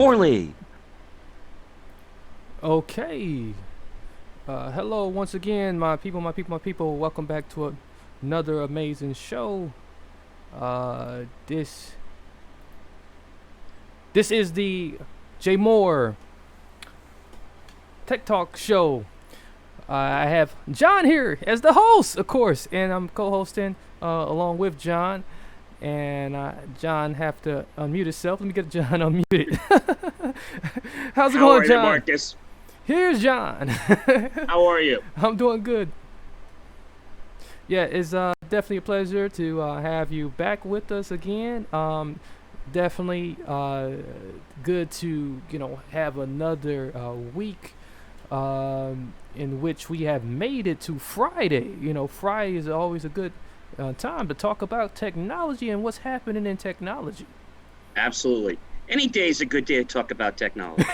Morley. Okay. Hello once again, my people, my people, my people. Welcome back to another amazing show. This is the JMOR Tech Talk show. I have John here as the host, of course, and I'm co-hosting along with John. And John have to unmute himself. Let me get John unmuted. How's it How going, are you, John? Marcus? Here's John. How are you? I'm doing good. Yeah, it's definitely a pleasure to have you back with us again. Definitely good to have another week in which we have made it to Friday. Friday is always a good time to talk about technology and what's happening in technology. Absolutely. Any day is a good day to talk about technology.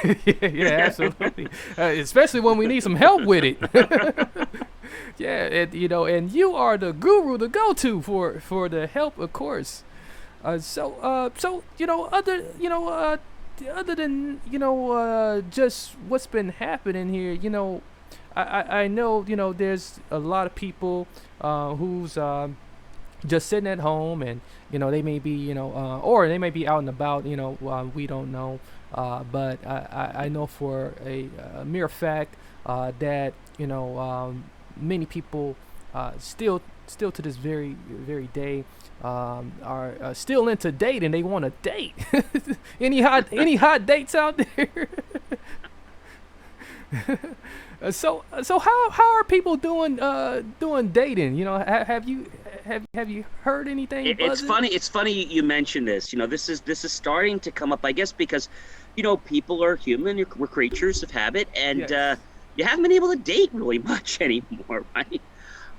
Yeah, absolutely. Especially when we need some help with it. Yeah, and you are the guru to go to for the help, of course. Other than just what's been happening here, I know there's a lot of people who's just sitting at home, and they may be or they may be out and about, we don't know, but I know for a mere fact that many people still to this very day are still into dating. They want to date. Any hot dates out there? So how are people doing dating? Have you heard anything It's buzzing? funny. It's funny you mention this. This is starting to come up, I guess, because people are human. We're creatures of habit, and Yes. you haven't been able to date really much anymore, right?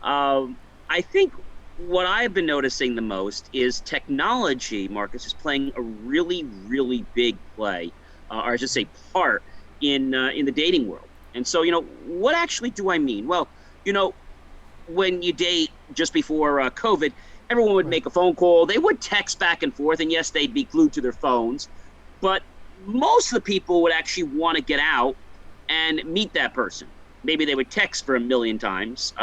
I think what I've been noticing the most is technology. Marcus is playing a really, really big play, or I should say, part in the dating world. And so, what actually do I mean? Well, you know, when you date just before COVID, everyone would Right. make a phone call. They would text back and forth, and yes, they'd be glued to their phones. But most of the people would actually want to get out and meet that person. Maybe they would text for a million times,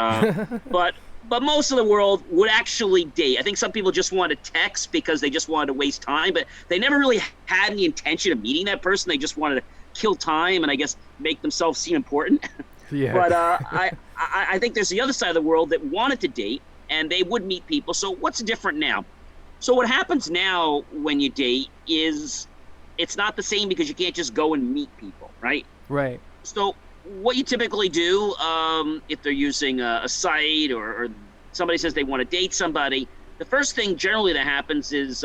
but most of the world would actually date. I think some people just want to text because they just wanted to waste time, but they never really had any intention of meeting that person. They just wanted to kill time and I guess make themselves seem important. Yeah. But I think there's the other side of the world that wanted to date and they would meet people. So what's different now? So what happens now when you date is it's not the same because you can't just go and meet people, right? Right. So what you typically do, if they're using a site or somebody says they want to date somebody, the first thing generally that happens is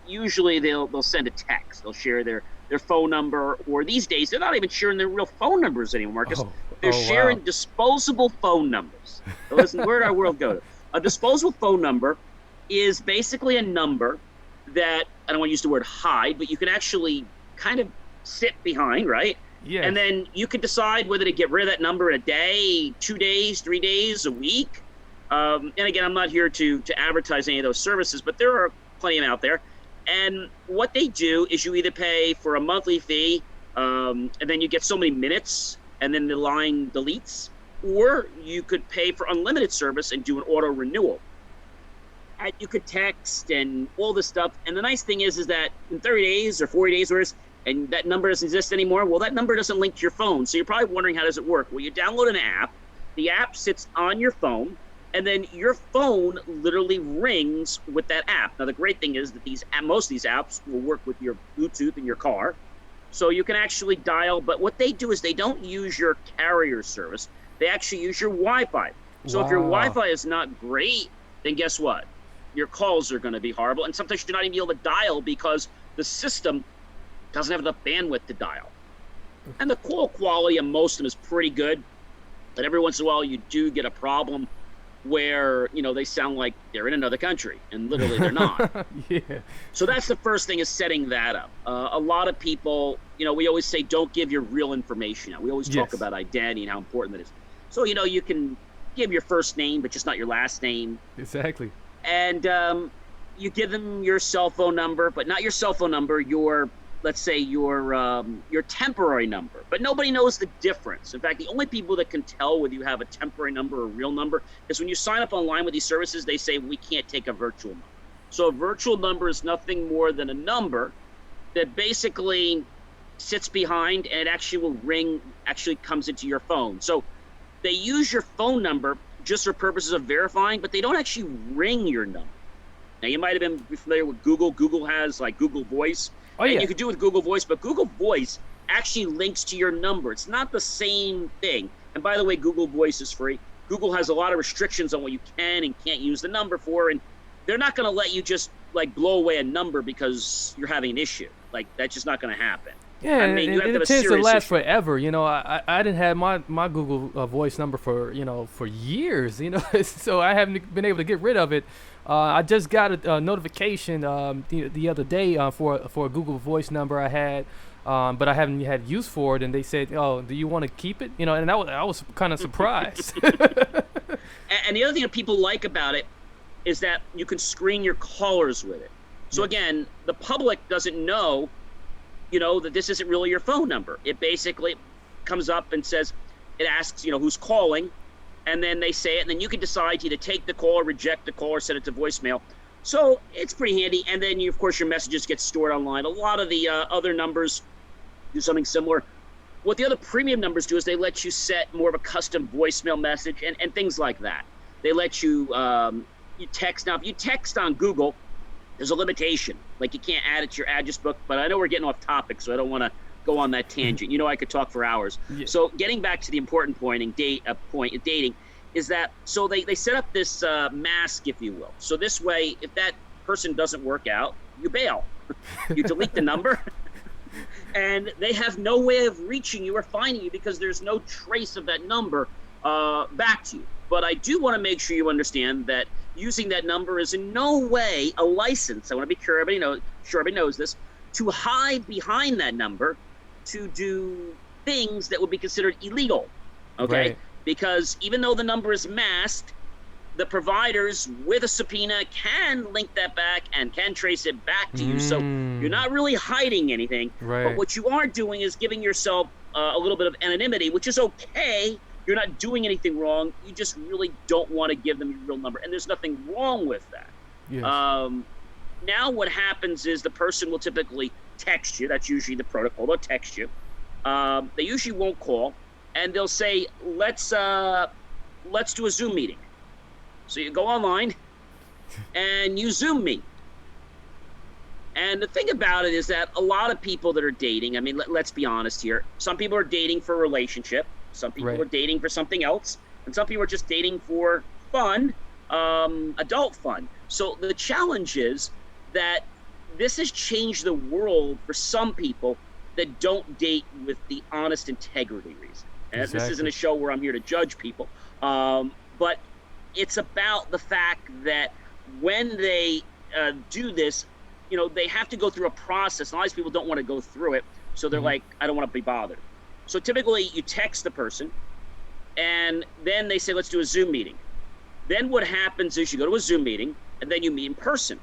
usually they'll send a text. They'll share their phone number, or these days they're not even sharing their real phone numbers anymore because Oh. they're Oh wow. sharing disposable phone numbers. So listen, where did our world go to? A disposable phone number is basically a number that I don't want to use the word hide, but you can actually kind of sit behind, right? Yes. And then you can decide whether to get rid of that number in a day, 2 days, 3 days, a week. And again, I'm not here to advertise any of those services, but there are plenty of them out there. And what they do is you either pay for a monthly fee, and then you get so many minutes, and then the line deletes, or you could pay for unlimited service and do an auto renewal. And you could text and all this stuff. And the nice thing is that in 30 days or 40 days, and that number doesn't exist anymore, well, that number doesn't link to your phone. So you're probably wondering, how does it work? Well, you download an app. The app sits on your phone, and then your phone literally rings with that app. Now, the great thing is that most of these apps will work with your Bluetooth in your car. So you can actually dial, but what they do is they don't use your carrier service. They actually use your Wi-Fi. So if your Wow. Wi-Fi is not great, then guess what? Your calls are going to be horrible. And sometimes you're not even be able to dial because the system doesn't have enough bandwidth to dial. And the call quality of most of them is pretty good. But every once in a while, you do get a problem where, they sound like they're in another country, and literally they're not. Yeah. So that's the first thing, is setting that up. A lot of people, we always say don't give your real information out. We always talk Yes. about identity and how important that is. So, you can give your first name, but just not your last name. Exactly. And you give them your cell phone number, but not your cell phone number, your let's say your temporary number, but nobody knows the difference. In fact, the only people that can tell whether you have a temporary number or a real number is when you sign up online with these services. They say we can't take a virtual number. So a virtual number is nothing more than a number that basically sits behind, and it actually will ring, actually comes into your phone. So they use your phone number just for purposes of verifying, but they don't actually ring your number. Now, you might have been familiar with Google. Google has like Google Voice. Oh, yeah. And you could do it with Google Voice, but Google Voice actually links to your number. It's not the same thing. And by the way, Google Voice is free. Google has a lot of restrictions on what you can and can't use the number for, and they're not going to let you just like blow away a number because you're having an issue. Like, that's just not going to happen. Yeah, I mean, you have to have it a tends to serious last issue. forever. You know, I didn't have my Google Voice number for for years. You know, so I haven't been able to get rid of it. I just got a notification the other day for a Google Voice number I had, but I haven't had use for it. And they said, "Oh, do you want to keep it?" You know, and I was kind of surprised. And the other thing that people like about it is that you can screen your callers with it. So again, the public doesn't know, that this isn't really your phone number. It basically comes up and says, it asks, who's calling, and then they say it, and then you can decide to either take the call or reject the call or send it to voicemail. So it's pretty handy. And then, of course, your messages get stored online. A lot of the other numbers do something similar. What the other premium numbers do is they let you set more of a custom voicemail message and things like that. They let you, you text. Now, if you text on Google, there's a limitation. Like, you can't add it to your address book, but I know we're getting off topic, so I don't want to go on that tangent. I could talk for hours. Yeah. So getting back to the important point dating is that, so they set up this mask, if you will. So this way, if that person doesn't work out, you bail. You delete the number, and they have no way of reaching you or finding you because there's no trace of that number back to you. But I do want to make sure you understand that using that number is in no way a license. I want to be sure everybody knows this, to hide behind that number to do things that would be considered illegal. Okay? Right. Because even though the number is masked, the providers with a subpoena can link that back and can trace it back to you. So you're not really hiding anything. Right. But what you are doing is giving yourself a little bit of anonymity, which is okay. You're not doing anything wrong. You just really don't want to give them your real number. And there's nothing wrong with that. Yes. Now what happens is the person will typically text you. That's usually the protocol. They'll text you. They usually won't call. And they'll say, let's do a Zoom meeting. So you go online and you Zoom me. And the thing about it is that a lot of people that are dating, I mean, let's be honest here. Some people are dating for a relationship. Some people are dating for something else. And some people are just dating for fun, adult fun. So the challenge is that this has changed the world for some people that don't date with the honest integrity reason. And This isn't a show where I'm here to judge people. But it's about the fact that when they do this, they have to go through a process. And a lot of these people don't want to go through it. So they're like, I don't want to be bothered. So typically you text the person and then they say, let's do a Zoom meeting. Then what happens is you go to a Zoom meeting and then you meet in person.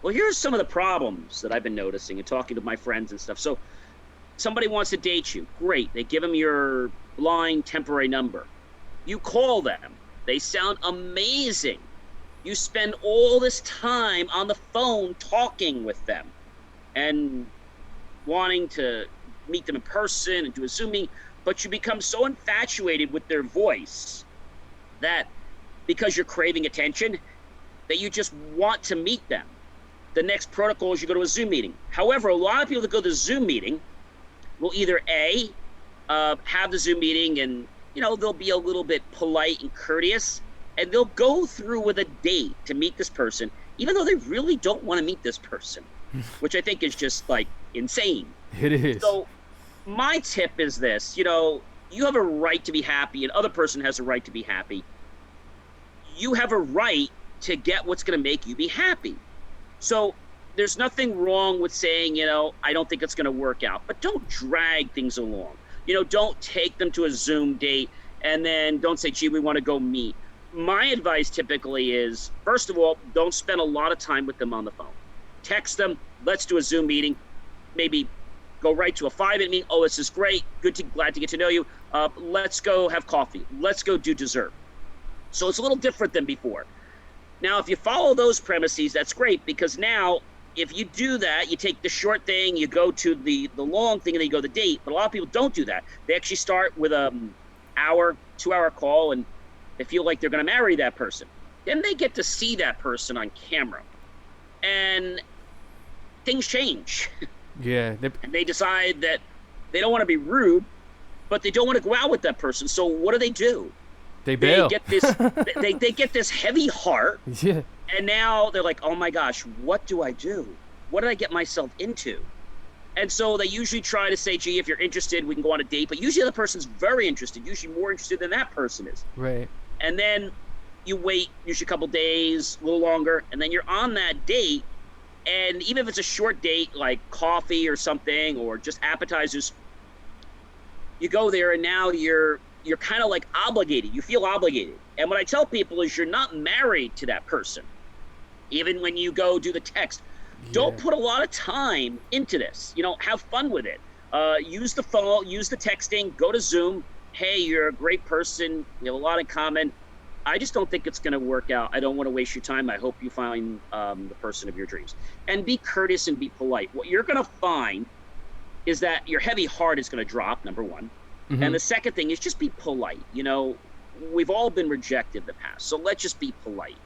Well, here's some of the problems that I've been noticing and talking to my friends and stuff. So somebody wants to date you. Great. They give them your blind temporary number. You call them. They sound amazing. You spend all this time on the phone talking with them and wanting to meet them in person and do a Zoom meeting, but you become so infatuated with their voice that because you're craving attention, that you just want to meet them. The next protocol is you go to a Zoom meeting. However, a lot of people that go to the Zoom meeting will either have the Zoom meeting and they'll be a little bit polite and courteous, and they'll go through with a date to meet this person, even though they really don't want to meet this person, which I think is just like insane. It is. So my tip is this, you have a right to be happy, and other person has a right to be happy. You have a right to get what's going to make you be happy. So there's nothing wrong with saying, I don't think it's going to work out, but don't drag things along. Don't take them to a Zoom date and then don't say, gee, we want to go meet. My advice typically is, first of all, don't spend a lot of time with them on the phone. Text them, let's do a Zoom meeting, maybe go right to a 5-minute meeting. Oh, this is great. Glad to get to know you. Let's go have coffee. Let's go do dessert. So it's a little different than before. Now, if you follow those premises, that's great, because now if you do that, you take the short thing, you go to the long thing, and then you go to the date. But a lot of people don't do that. They actually start with an hour, 2-hour call, and they feel like they're going to marry that person. Then they get to see that person on camera, and things change. Yeah. And they decide that they don't want to be rude, but they don't want to go out with that person. So what do? They bail. They get this. they get this heavy heart. Yeah. And now they're like, oh my gosh, what do I do? What did I get myself into? And so they usually try to say, gee, if you're interested, we can go on a date. But usually the other person's very interested, usually more interested than that person is. Right. And then you wait, usually a couple days, a little longer, and then you're on that date. And even if it's a short date, like coffee or something, or just appetizers, you go there, and now you're kind of like obligated. You feel obligated. And what I tell people is, you're not married to that person. Even when you go do the text, don't put a lot of time into this. Have fun with it. Use the phone, use the texting, go to Zoom. Hey, you're a great person. We have a lot in common. I just don't think it's going to work out. I don't want to waste your time. I hope you find the person of your dreams. And be courteous and be polite. What you're going to find is that your heavy heart is going to drop, number one. Mm-hmm. And the second thing is just be polite. We've all been rejected in the past, so let's just be polite.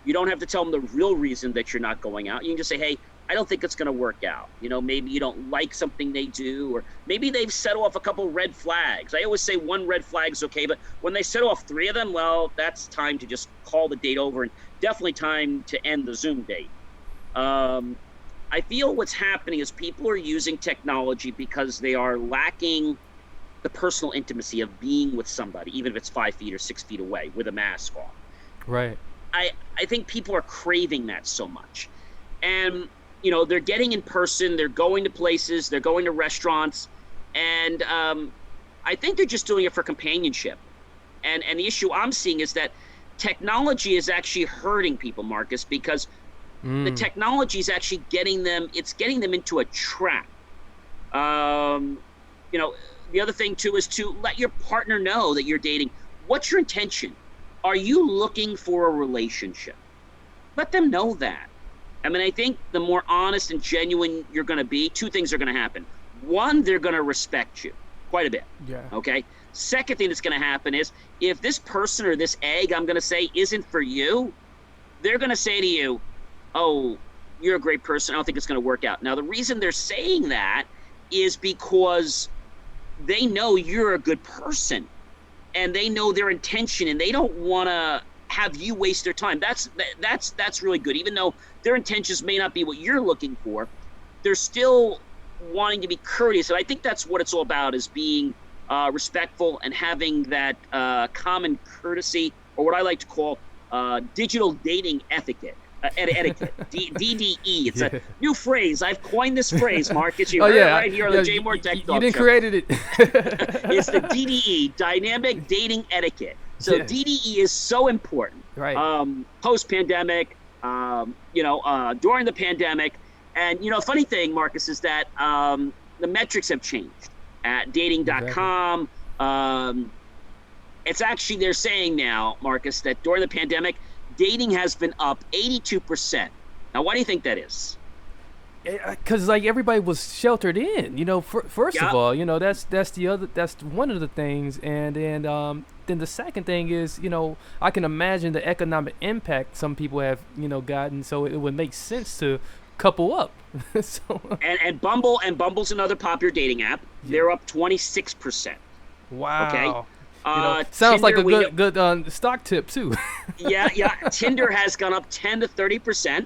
You don't have to tell them the real reason that you're not going out. You can just say, hey, I don't think it's going to work out. Maybe you don't like something they do, or maybe they've set off a couple red flags. I always say one red flag is okay, but when they set off 3 of them, well, that's time to just call the date over, and definitely time to end the Zoom date. I feel what's happening is people are using technology because they are lacking the personal intimacy of being with somebody, even if it's 5 feet or 6 feet away with a mask on. Right. I think people are craving that so much. And, they're getting in person, they're going to places, they're going to restaurants, and I think they're just doing it for companionship. And the issue I'm seeing is that technology is actually hurting people, Marcus, because the technology is actually getting them into a trap. The other thing, too, is to let your partner know that you're dating. What's your intention? Are you looking for a relationship? Let them know that. I think the more honest and genuine you're going to be, 2 things are going to happen. One, they're going to respect you quite a bit. Yeah. Okay? Second thing that's going to happen is, if this person or this egg, I'm going to say, isn't for you, they're going to say to you, oh, you're a great person. I don't think it's going to work out. Now, the reason they're saying that is because they know you're a good person, and they know their intention, and they don't want to have you waste their time. That's really good. Even though their intentions may not be what you're looking for, they're still wanting to be courteous. And I think that's what it's all about, is being respectful and having that common courtesy, or what I like to call digital dating etiquette. Etiquette, DDE. It's a new phrase. I've coined this phrase, Marcus. You heard it right here on the JMOR Tech Talk. You didn't created it. It's the DDE, Dynamic Dating Etiquette. So DDE is so important. Right. Post-pandemic, during the pandemic. And, funny thing, Marcus, is that the metrics have changed. At dating.com, it's actually, they're saying now, Marcus, that during the pandemic, dating has been up 82%. Now, why do you think that is? Because everybody was sheltered in. First of all, that's one of the things, and then the second thing is, I can imagine the economic impact some people have gotten, so it would make sense to couple up. and Bumble's another popular dating app. They're up 26%. Wow. Okay. Sounds Tinder, like a good stock tip too. yeah. Tinder has gone up 10 to 30%,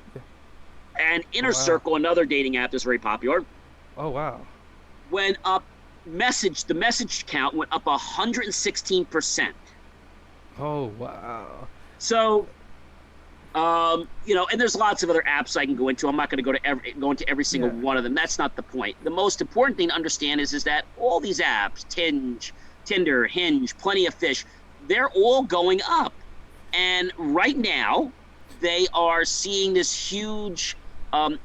and Inner Circle, another dating app that's very popular. Oh wow. Went up. The message count went up 116%. Oh wow. So, and there's lots of other apps I can go into. I'm not going to go into every single one of them. That's not the point. The most important thing to understand is that all these apps, Tinder, Hinge, Plenty of Fish, they're all going up. And right now, they are seeing this huge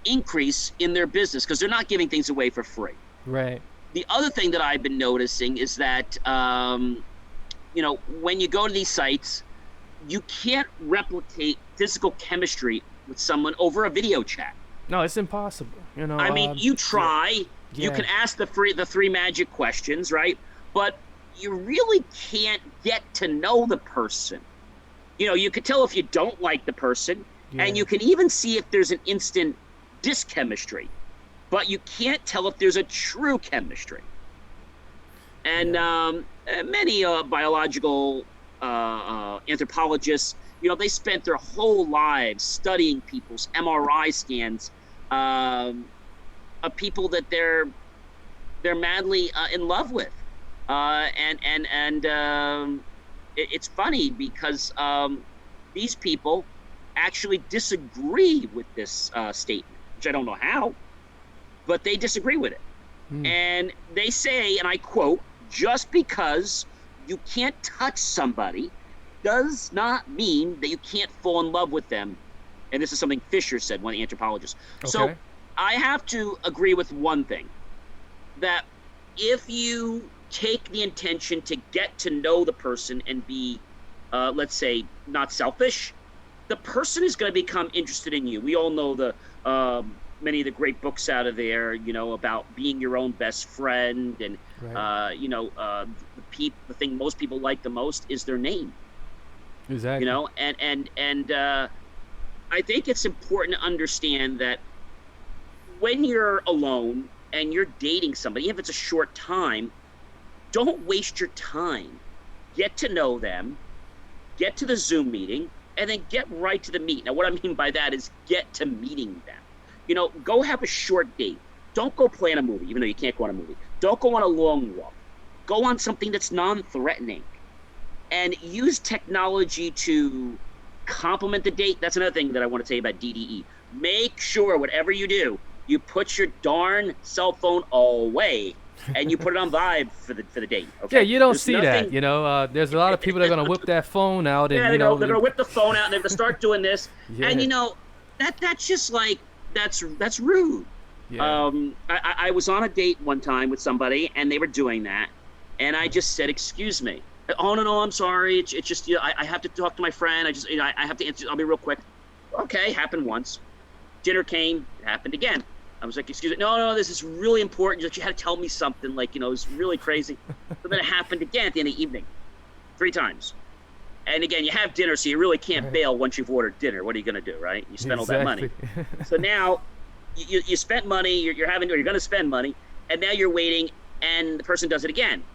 increase in their business because they're not giving things away for free. Right. The other thing that I've been noticing is that, when you go to these sites, you can't replicate physical chemistry with someone over a video chat. No, it's impossible. I mean, you Yeah. try, you Yeah. can ask the three magic questions, right? But you really can't get to know the person. You could tell if you don't like the person, and Yeah. you can even see if there's an instant dischemistry, but you can't tell if there's a true chemistry. And Yeah. many biological anthropologists, they spent their whole lives studying people's MRI scans um, of people that they're madly in love with, and it's funny because these people actually disagree with this statement, which I don't know how, but they disagree with it. Hmm. And they say, and I quote, just because you can't touch somebody does not mean that you can't fall in love with them. And this is something Fisher said, one of the anthropologists. So Okay. I have to agree with one thing, that if you take the intention to get to know the person and be, let's say, not selfish, the person is going to become interested in you. We all know the many of the great books out of there, about being your own best friend, and Right. the thing most people like the most is their name. Exactly. And I think it's important to understand that when you're alone and you're dating somebody, even if it's a short time, don't waste your time. Get to know them, get to the Zoom meeting, and then get right to the meet. Now, what I mean by that is get to meeting them. Go have a short date. Don't go plan a movie, even though you can't go on a movie. Don't go on a long walk. Go on something that's non-threatening, and use technology to complement the date. That's another thing that I want to say about DDE. Make sure whatever you do, you put your darn cell phone away and you put it on vibe for the date. Okay. Yeah, you don't There's see that. nothing. There's a lot of people that are gonna whip that phone out, Yeah, and they're gonna whip the phone out and they're gonna start doing this. And yeah, that's just like that's rude. yeah. I was on a date one time with somebody and they were doing that, and I just said, "Excuse me." Oh no, I'm sorry. It's just I have to talk to my friend. I have to answer. I'll be real quick. Okay, happened once. Dinner came. It happened again. I was like, "Excuse me, no, this is really important. You had to tell me something. Like, it was really crazy." But then it happened again at the end of the evening, 3 times. And again, you have dinner, so you really can't Right. bail once you've ordered dinner. What are you going to do, right? You spent all that money. Exactly. So now you spent money. You're going to spend money, and now you're waiting, and the person does it again,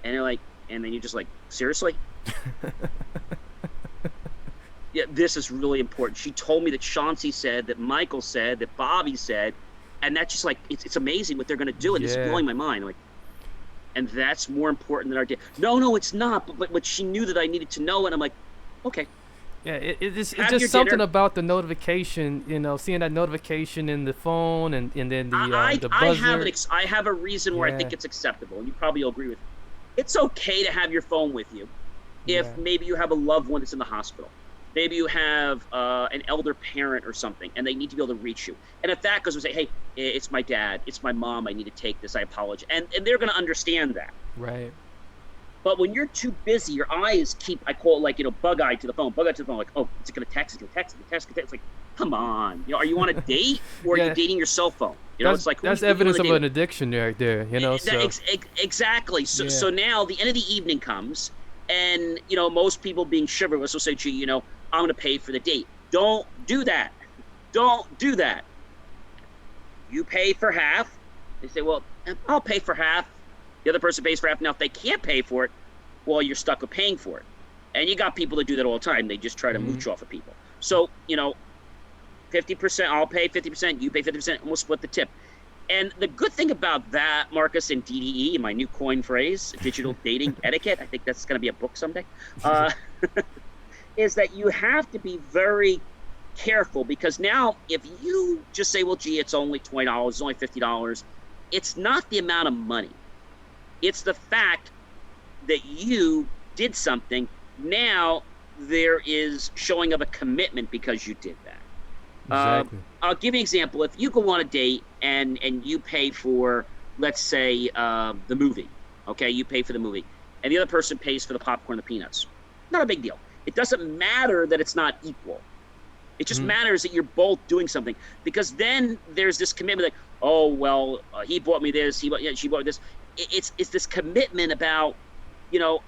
and you're like, and then you're just like, seriously? Yeah, this is really important. She told me that Chauncey said, that Michael said, that Bobby said, and that's just like it's amazing what they're going to do, and this is Yeah. blowing my mind. Like, and that's more important than our day. No, it's not. But she knew that I needed to know, and I'm like, okay, Yeah, it's have your just something dinner. about the notification, seeing that notification in the phone, and then the I have buzzer. I have a reason where I Yeah. think it's acceptable, and you probably will agree with me. It's okay to have your phone with you if Yeah. maybe you have a loved one that's in the hospital. Maybe you have an elder parent or something, and they need to be able to reach you. And if that goes and say, "Hey, it's my dad, it's my mom, I need to take this, I apologize," and they're going to understand that. Right. But when you're too busy, your eyes keep, I call it like, bug-eyed to the phone, like, oh, is it going to text? It's going to text, It's like, come on. Are you on a date or are Yeah. you dating your cell phone? That's It's like, that's who you evidence on of the an date addiction right there. with? So Exactly. So, yeah. so now the end of the evening comes, and, most people being chivalrous will say to you, I'm going to pay for the date. Don't do that. Don't do that. You pay for half. They say, well, I'll pay for half. The other person pays for half. Now, if they can't pay for it, well, you're stuck with paying for it. And you got people that do that all the time. They just try to mooch off of people. So, 50%, I'll pay 50%, you pay 50%, and we'll split the tip. And the good thing about that, Marcus, and DDE, my new coin phrase, digital dating etiquette, I think that's going to be a book someday, is that you have to be very careful, because now if you just say, well, gee, it's only $20, it's only $50, it's not the amount of money. It's the fact that you did something. Now there is showing of a commitment because you did that. Exactly. I'll give you an example. If you go on a date and you pay for let's say the movie. Okay, you pay for the movie, and the other person pays for the popcorn, the peanuts. Not a big deal. It doesn't matter that it's not equal. It just matters that you're both doing something, because then there's this commitment like, oh well, he bought me this, she bought me this. It's this commitment about,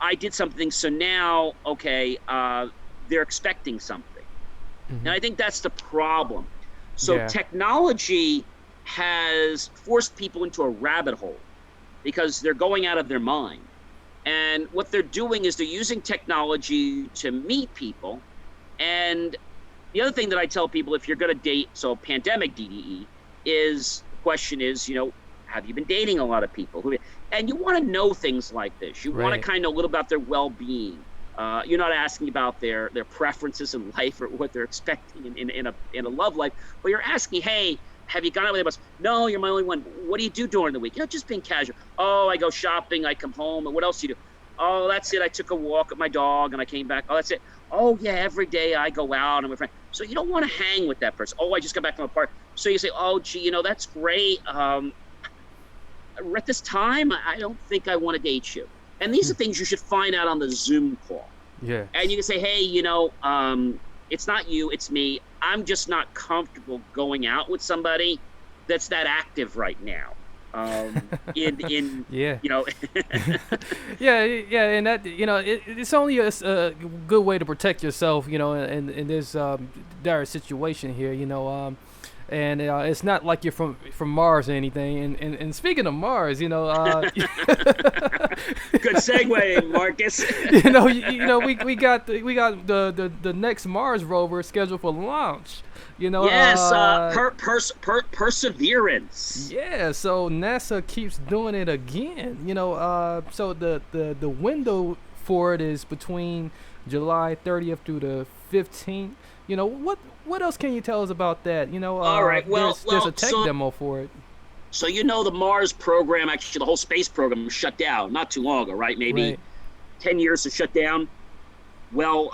I did something, so now okay, they're expecting something, and I think that's the problem. So Yeah. technology has forced people into a rabbit hole because they're going out of their mind, and what they're doing is they're using technology to meet people. And the other thing that I tell people, if you're going to date, so pandemic DDE, is the question is, have you been dating a lot of people? And you want to know things like this. You want to Right. kind of know a little about their well-being. You're not asking about their preferences in life or what they're expecting in a love life, but you're asking, hey, have you gone out with anybody else? No, you're my only one. What do you do during the week? Just being casual. Oh, I go shopping. I come home. And what else do you do? Oh, that's it. I took a walk with my dog and I came back. Oh, that's it. Oh, yeah, every day I go out and with friends. So you don't want to hang with that person. Oh, I just got back from a party. So you say, oh, gee, that's great. At this time, I don't think I want to date you. And these are things you should find out on the Zoom call. Yeah. And you can say, hey, it's not you, it's me. I'm just not comfortable going out with somebody that's that active right now. In Yeah. you know, Yeah, yeah, and that it's only a good way to protect yourself, in this dire situation here, and it's not like you're from Mars or anything. And speaking of Mars, good segue, Marcus. we got the next Mars rover scheduled for launch. Yes, Perseverance. Yeah, so NASA keeps doing it again. So the window for it is between July 30th through the 15th. What else can you tell us about that? All right, there's a tech demo for it. So the Mars program, actually the whole space program, shut down not too long ago, right? Maybe Right. 10 years to shut down. Well,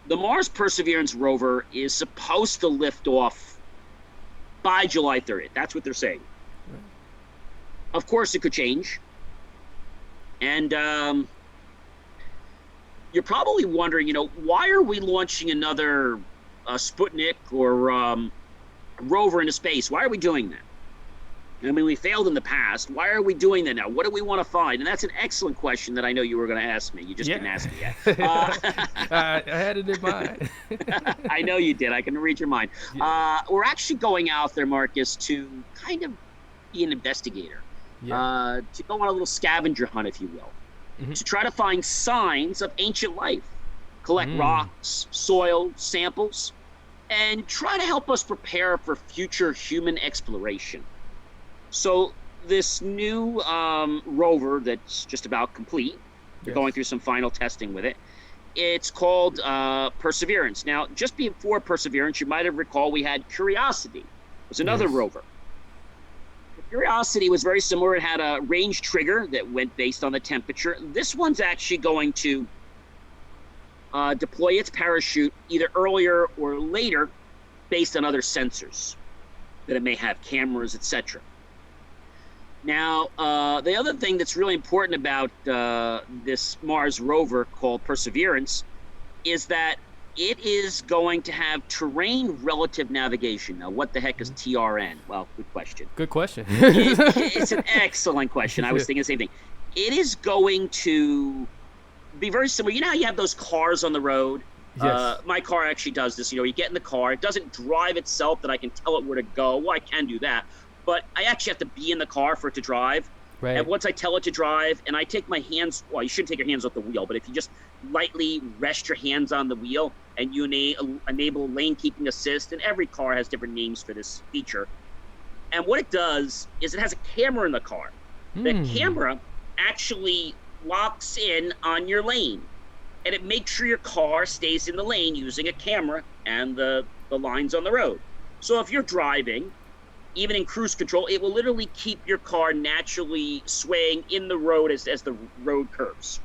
the Mars Perseverance rover is supposed to lift off by July 30th. That's what they're saying. Right. Of course, it could change. And you're probably wondering, why are we launching another Sputnik or rover into space? Why are we doing that? I mean, we failed in the past. Why are we doing that now? What do we want to find? And that's an excellent question that I know you were going to ask me. You just didn't ask me yet. I had it in mind. I know you did. I can read your mind. Yeah. We're actually going out there, Marcus, to kind of be an investigator. Yeah. To go on a little scavenger hunt, if you will, to try to find signs of ancient life, collect rocks, soil, samples, and try to help us prepare for future human exploration. So this new rover that's just about complete, they're going through some final testing with it. It's called Perseverance. Now, just before Perseverance, you might have recalled we had Curiosity. It was another rover. The Curiosity was very similar. It had a range trigger that went based on the temperature. This one's actually going to deploy its parachute either earlier or later based on other sensors that it may have, cameras, etc. Now, the other thing that's really important about this Mars rover called Perseverance is that it is going to have terrain relative navigation. Now, what the heck is TRN? Well, good question. Good question. It's an excellent question. I was thinking the same thing. It is going to be very similar. You know how you have those cars on the road? Yes. My car actually does this. You get in the car. It doesn't drive itself that I can tell it where to go. Well, I can do that. But I actually have to be in the car for it to drive. Right. And once I tell it to drive, and I take my hands, well, you shouldn't take your hands off the wheel, but if you just lightly rest your hands on the wheel and you enable lane keeping assist, and every car has different names for this feature. And what it does is it has a camera in the car. The camera actually locks in on your lane, and it makes sure your car stays in the lane using a camera and the lines on the road. So if you're driving, even in cruise control, it will literally keep your car naturally swaying in the road as the road curves.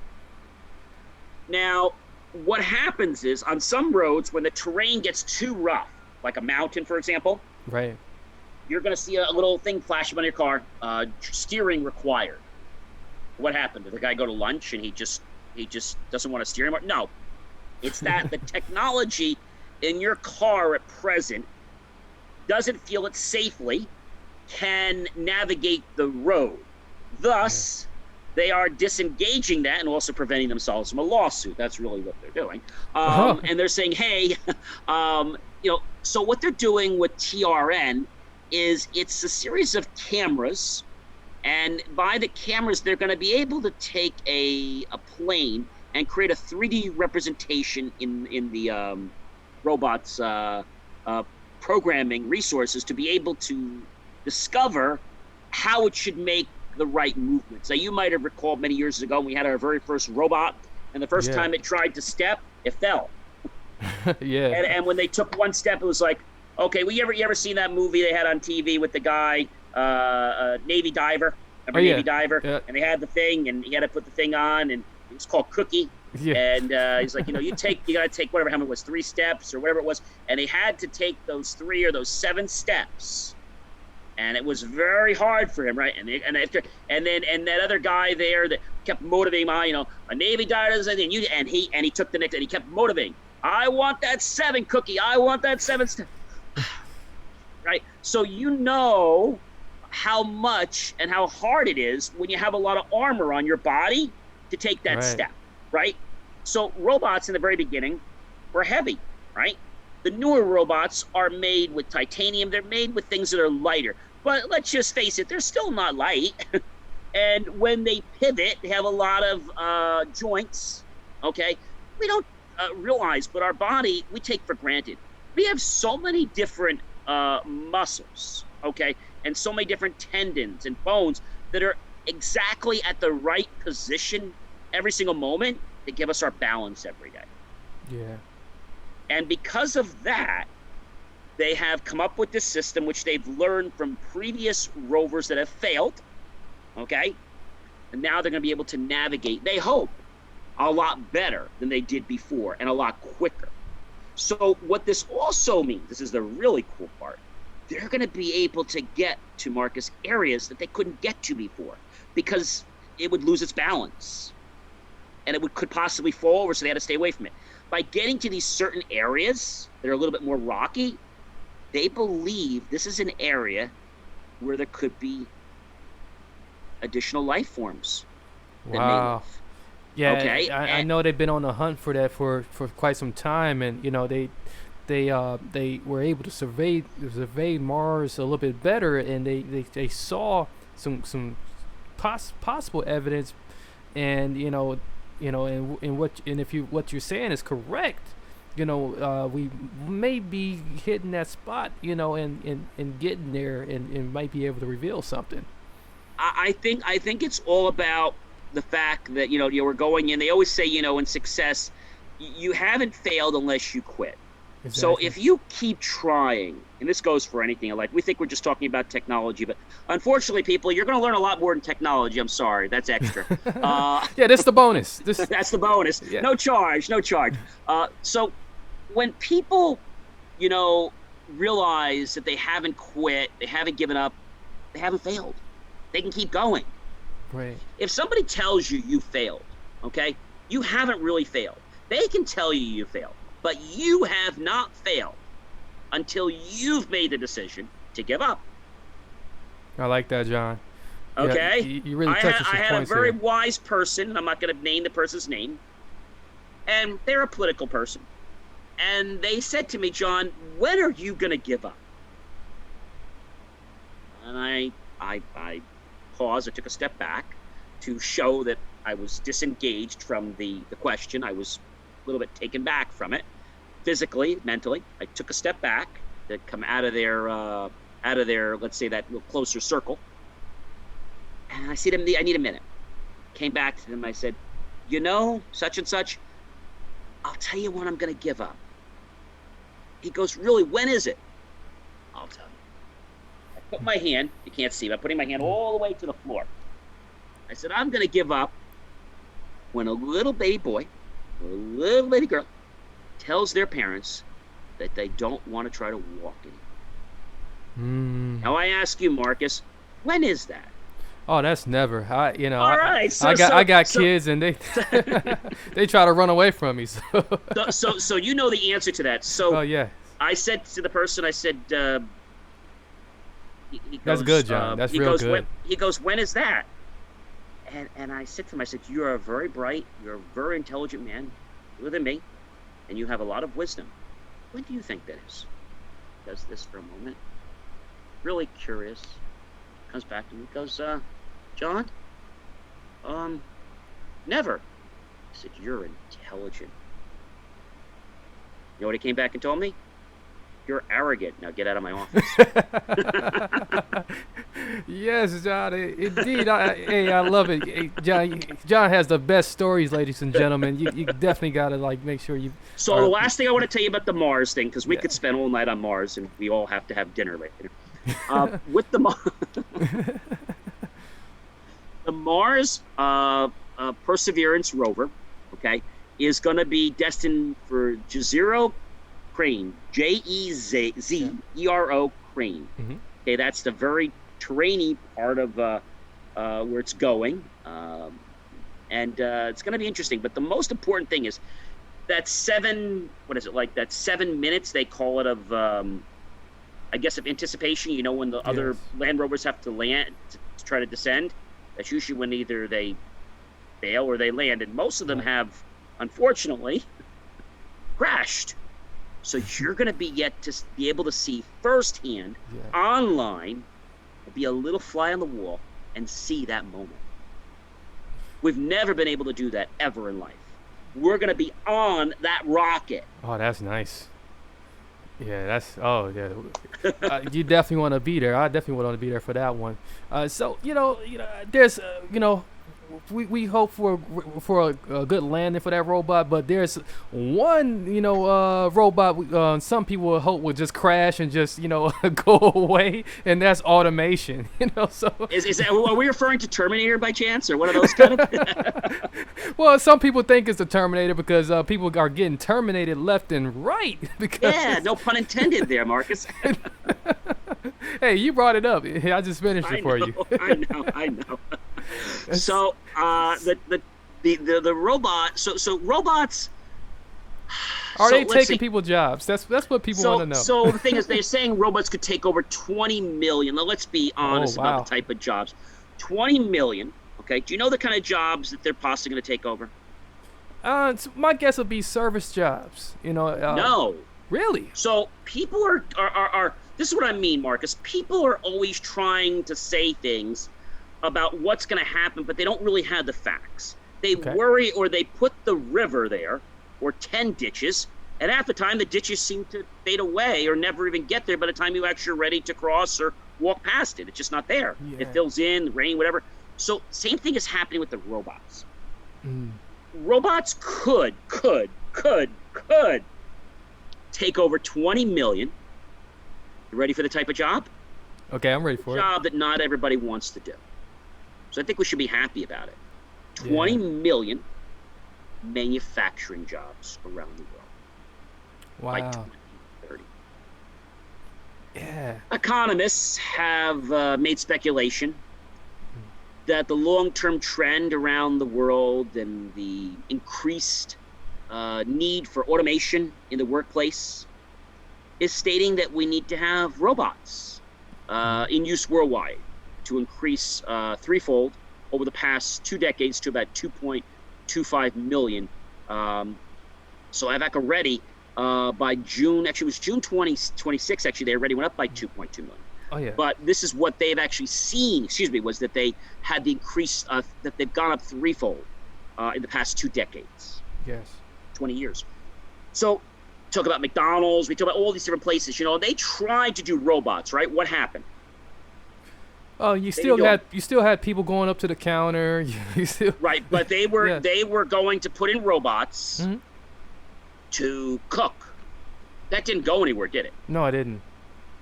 Now, what happens is on some roads, when the terrain gets too rough, like a mountain, for example, Right. you're going to see a little thing flash up on your car, steering required. What happened? Did the guy go to lunch and he just doesn't want to steer anymore? No, it's that the technology in your car at present doesn't feel it safely can navigate the road. Thus, they are disengaging that and also preventing themselves from a lawsuit. That's really what they're doing. And they're saying, hey, so what they're doing with TRN is it's a series of cameras, and by the cameras, they're going to be able to take a plane and create a 3D representation in the robot's programming resources to be able to discover how it should make the right movements. Now, you might have recalled many years ago when we had our very first robot, and the first time it tried to step, it fell. Yeah. And when they took one step, it was like, okay, you ever seen that movie they had on TV with the guy, Navy diver? Remember Navy diver? Yeah. And they had the thing, and he had to put the thing on, and it was called Cookie. Yeah. And he's like, you gotta take whatever, how many it was, 3 steps or whatever it was, and they had to take those 3 or those 7 steps. And it was very hard for him, right? And that other guy there that kept motivating him, a Navy diver, and he took the next, and he kept motivating. I want that 7, Cookie. I want that 7 step. Right? So how much and how hard it is when you have a lot of armor on your body to take that step, right? So robots in the very beginning were heavy, right? The newer robots are made with titanium. They're made with things that are lighter. But let's just face it, they're still not light. And when they pivot, they have a lot of joints, okay? We don't realize, but our body, we take for granted. We have so many different muscles, okay? And so many different tendons and bones that are exactly at the right position every single moment to give us our balance every day. Yeah. And because of that, they have come up with this system, which they've learned from previous rovers that have failed, okay? And now they're going to be able to navigate, they hope, a lot better than they did before and a lot quicker. So what this also means, this is the really cool part, they're going to be able to get to, Marcus, areas that they couldn't get to before because it would lose its balance and it could possibly fall over, so they had to stay away from it. By getting to these certain areas that are a little bit more rocky, they believe this is an area where there could be additional life forms that may live. Yeah, okay. I know they've been on the hunt for that for quite some time, and they were able to survey Mars a little bit better, and they saw some possible evidence, and what you're saying is correct. We may be hitting that spot, and getting there, and might be able to reveal something. I think it's all about the fact that we're going in. They always say, in success, you haven't failed unless you quit. Exactly. So if you keep trying, and this goes for anything in life, we think we're just talking about technology, but unfortunately, people, you're going to learn a lot more in technology. I'm sorry, that's extra. Yeah, that's the bonus. That's the bonus. Yeah. No charge. So when people, realize that they haven't quit, they haven't given up, they haven't failed, they can keep going. Right. If somebody tells you failed, okay, you haven't really failed. They can tell you failed, but you have not failed until you've made the decision to give up. I like that, John. Okay? Yeah, you really touched some points. I had a very wise person, I'm not going to name the person's name, and they're a political person. And they said to me, John, when are you going to give up? And I paused. I took a step back to show that I was disengaged from the question. I was a little bit taken back from it, physically, mentally. I took a step back to come out of their, let's say, that little closer circle. And I said to them, I need a minute. Came back to them. I said, such and such, I'll tell you when I'm going to give up. He goes, really, when is it? I'll tell you. I put my hand, you can't see, but I'm putting my hand all the way to the floor. I said, I'm going to give up when a little baby boy or a little baby girl tells their parents that they don't want to try to walk anymore. Mm. Now I ask you, Marcus, when is that? Oh, that's never. All right, I got kids and they they try to run away from me. So. so you know the answer to that. Oh So yeah. I said to the person, I said, he That's goes, good, John. That's real good. he goes, when is that? And I said to him, I said, you are very bright, you're a very intelligent man, younger than me, and you have a lot of wisdom. When do you think that is? He does this for a moment, really curious, comes back to me, goes, John, never. I said, you're intelligent. You know what he came back and told me? You're arrogant. Now get out of my office. Yes, John. Indeed. Hey, I love it. Hey, John has the best stories, ladies and gentlemen. You definitely gotta make sure you. So the last thing I want to tell you about the Mars thing, because we could spend all night on Mars, and we all have to have dinner later. With the the Mars Perseverance rover, okay, is going to be destined for Jezero Crane, Jezero Crane. Mm-hmm. Okay, that's the very terrainy part of where it's going, and it's going to be interesting. But the most important thing is that 7 minutes they call it of, I guess, of anticipation. You know, when the other Land Rovers have to land to try to descend, that's usually when either they fail or they land, and most of them have, unfortunately, crashed. So you're going to be able to see firsthand, online, be a little fly on the wall, and see that moment. We've never been able to do that ever in life. We're going to be on that rocket. Oh, that's nice. Yeah, you definitely want to be there. I definitely want to be there for that one. So there's we hope for a good landing for that robot, but there's one robot some people would hope would just crash and just go away, and that's automation. So is that, are we referring to Terminator by chance, or one of those kind of? Well, some people think it's the Terminator because people are getting terminated left and right. Yeah, no pun intended there, Marcus. Hey, you brought it up. I just finished it for you. I know. So the robot. So robots. Are they taking people's jobs? That's what people want to know. So the thing is, they're saying robots could take over 20 million. Now let's be honest about the type of jobs. 20 million. Okay. Do you know the kind of jobs that they're possibly going to take over? My guess would be service jobs. No. Really? So people are. This is what I mean, Marcus. People are always trying to say things about what's going to happen, but they don't really have the facts. They worry, or they put the river there, or 10 ditches, and half the time the ditches seem to fade away or never even get there by the time you actually are ready to cross or walk past it. It's just not there. Yeah. It fills in, rain, whatever. So same thing is happening with the robots. Robots could take over 20 million. You ready for the type of job? Okay, I'm ready for it. Job that not everybody wants to do. So I think we should be happy about it. 20 million manufacturing jobs around the world. Wow. By 2030. Yeah. Economists have made speculation that the long-term trend around the world and the increased need for automation in the workplace is stating that we need to have robots in use worldwide to increase threefold over the past 2 decades to about 2.25 million. So I've already by June, actually it was June 2026, actually they already went up by 2.2 million. Oh yeah. But this is what they've actually seen, was that they had the increase, that they've gone up threefold in the past 2 decades. Yes. 20 years. So talk about McDonald's, we talk about all these different places, they tried to do robots, right? What happened? Oh, you still had people going up to the counter. Right, but they were going to put in robots to cook. That didn't go anywhere, did it? No, it didn't.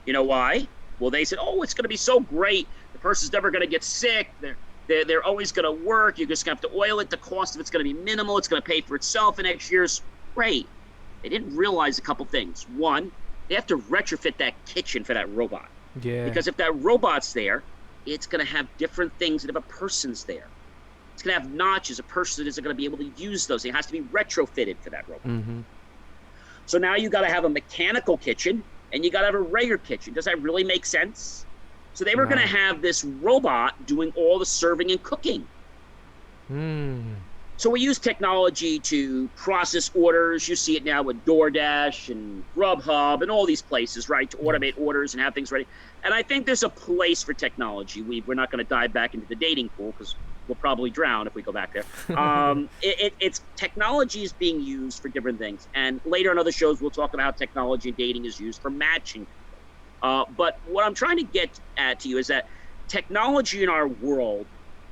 You know why? Well, they said, "Oh, it's going to be so great. The person's never going to get sick. They're always going to work. You're just going to have to oil it. The cost of it's going to be minimal. It's going to pay for itself in X years." Great. They didn't realize a couple things. One, they have to retrofit that kitchen for that robot. Yeah. Because if that robot's there, it's going to have different things than if a person's there. It's going to have notches. A person isn't going to be able to use those. It has to be retrofitted for that robot. Mm-hmm. So now you got to have a mechanical kitchen and you got to have a regular kitchen. Does that really make sense? So they were going to have this robot doing all the serving and cooking. So we use technology to process orders. You see it now with DoorDash and Grubhub and all these places, right, to automate orders and have things ready. And I think there's a place for technology. We're not going to dive back into the dating pool because we'll probably drown if we go back there. It's technology is being used for different things. And later on other shows, we'll talk about how technology and dating is used for matching. But what I'm trying to get at to you is that technology in our world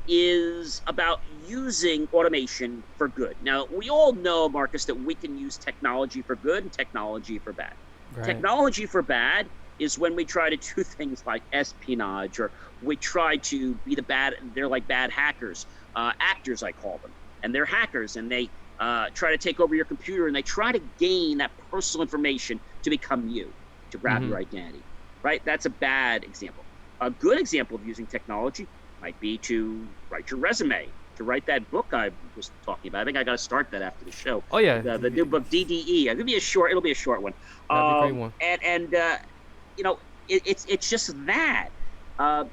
is about using automation for good. Now, we all know, Marcus, that we can use technology for good and technology for bad. Right. Technology for bad is when we try to do things like espionage, or we try to be they're like bad hackers, actors I call them, and they're hackers, and they try to take over your computer, and they try to gain that personal information to become you, to grab your identity, right? That's a bad example. A good example of using technology might be to write your resume, to write that book I was talking about. I think I got to start that after the show. Oh yeah, the new book DDE. It'll be a short one. That'd be a great one. And you know, it's just that.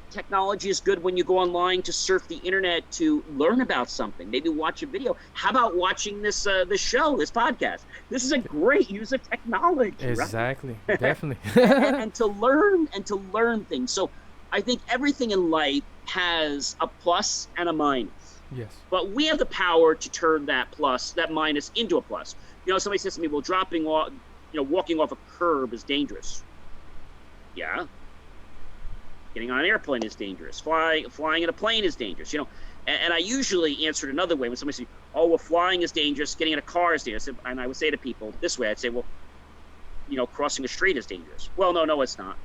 Technology is good when you go online to surf the internet to learn about something. Maybe watch a video. How about watching this show, this podcast? This is a great use of technology. Exactly, right? Definitely. and to learn things. So I think everything in life has a plus and a minus. Yes. But we have the power to turn that minus into a plus. You know, somebody says to me, well, walking off a curb is dangerous. Yeah. Getting on an airplane is dangerous. Flying in a plane is dangerous. You know, and I usually answer it another way when somebody says, oh, well, flying is dangerous, getting in a car is dangerous. And I would say to people this way, I'd say, well, you know, crossing a street is dangerous. Well, no, it's not.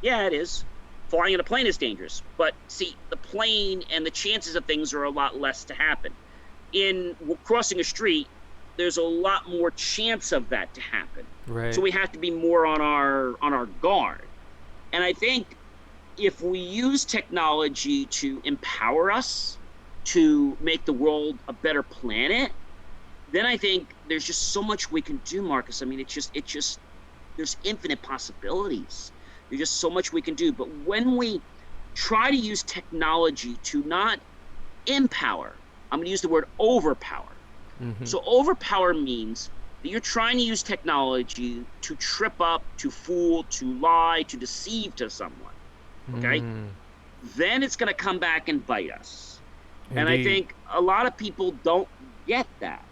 Yeah, it is. Flying in a plane is dangerous. But see, the plane and the chances of things are a lot less to happen. In crossing a street, there's a lot more chance of that to happen. Right. So we have to be more on our guard. And I think if we use technology to empower us, to make the world a better planet, then I think there's just so much we can do, Marcus. I mean, it's just there's infinite possibilities. There's just so much we can do. But when we try to use technology to not empower, I'm going to use the word overpower. So overpower means that you're trying to use technology to trip up, to fool, to lie, to deceive to someone. Okay? Then it's going to come back and bite us. Indeed. And I think a lot of people don't get that.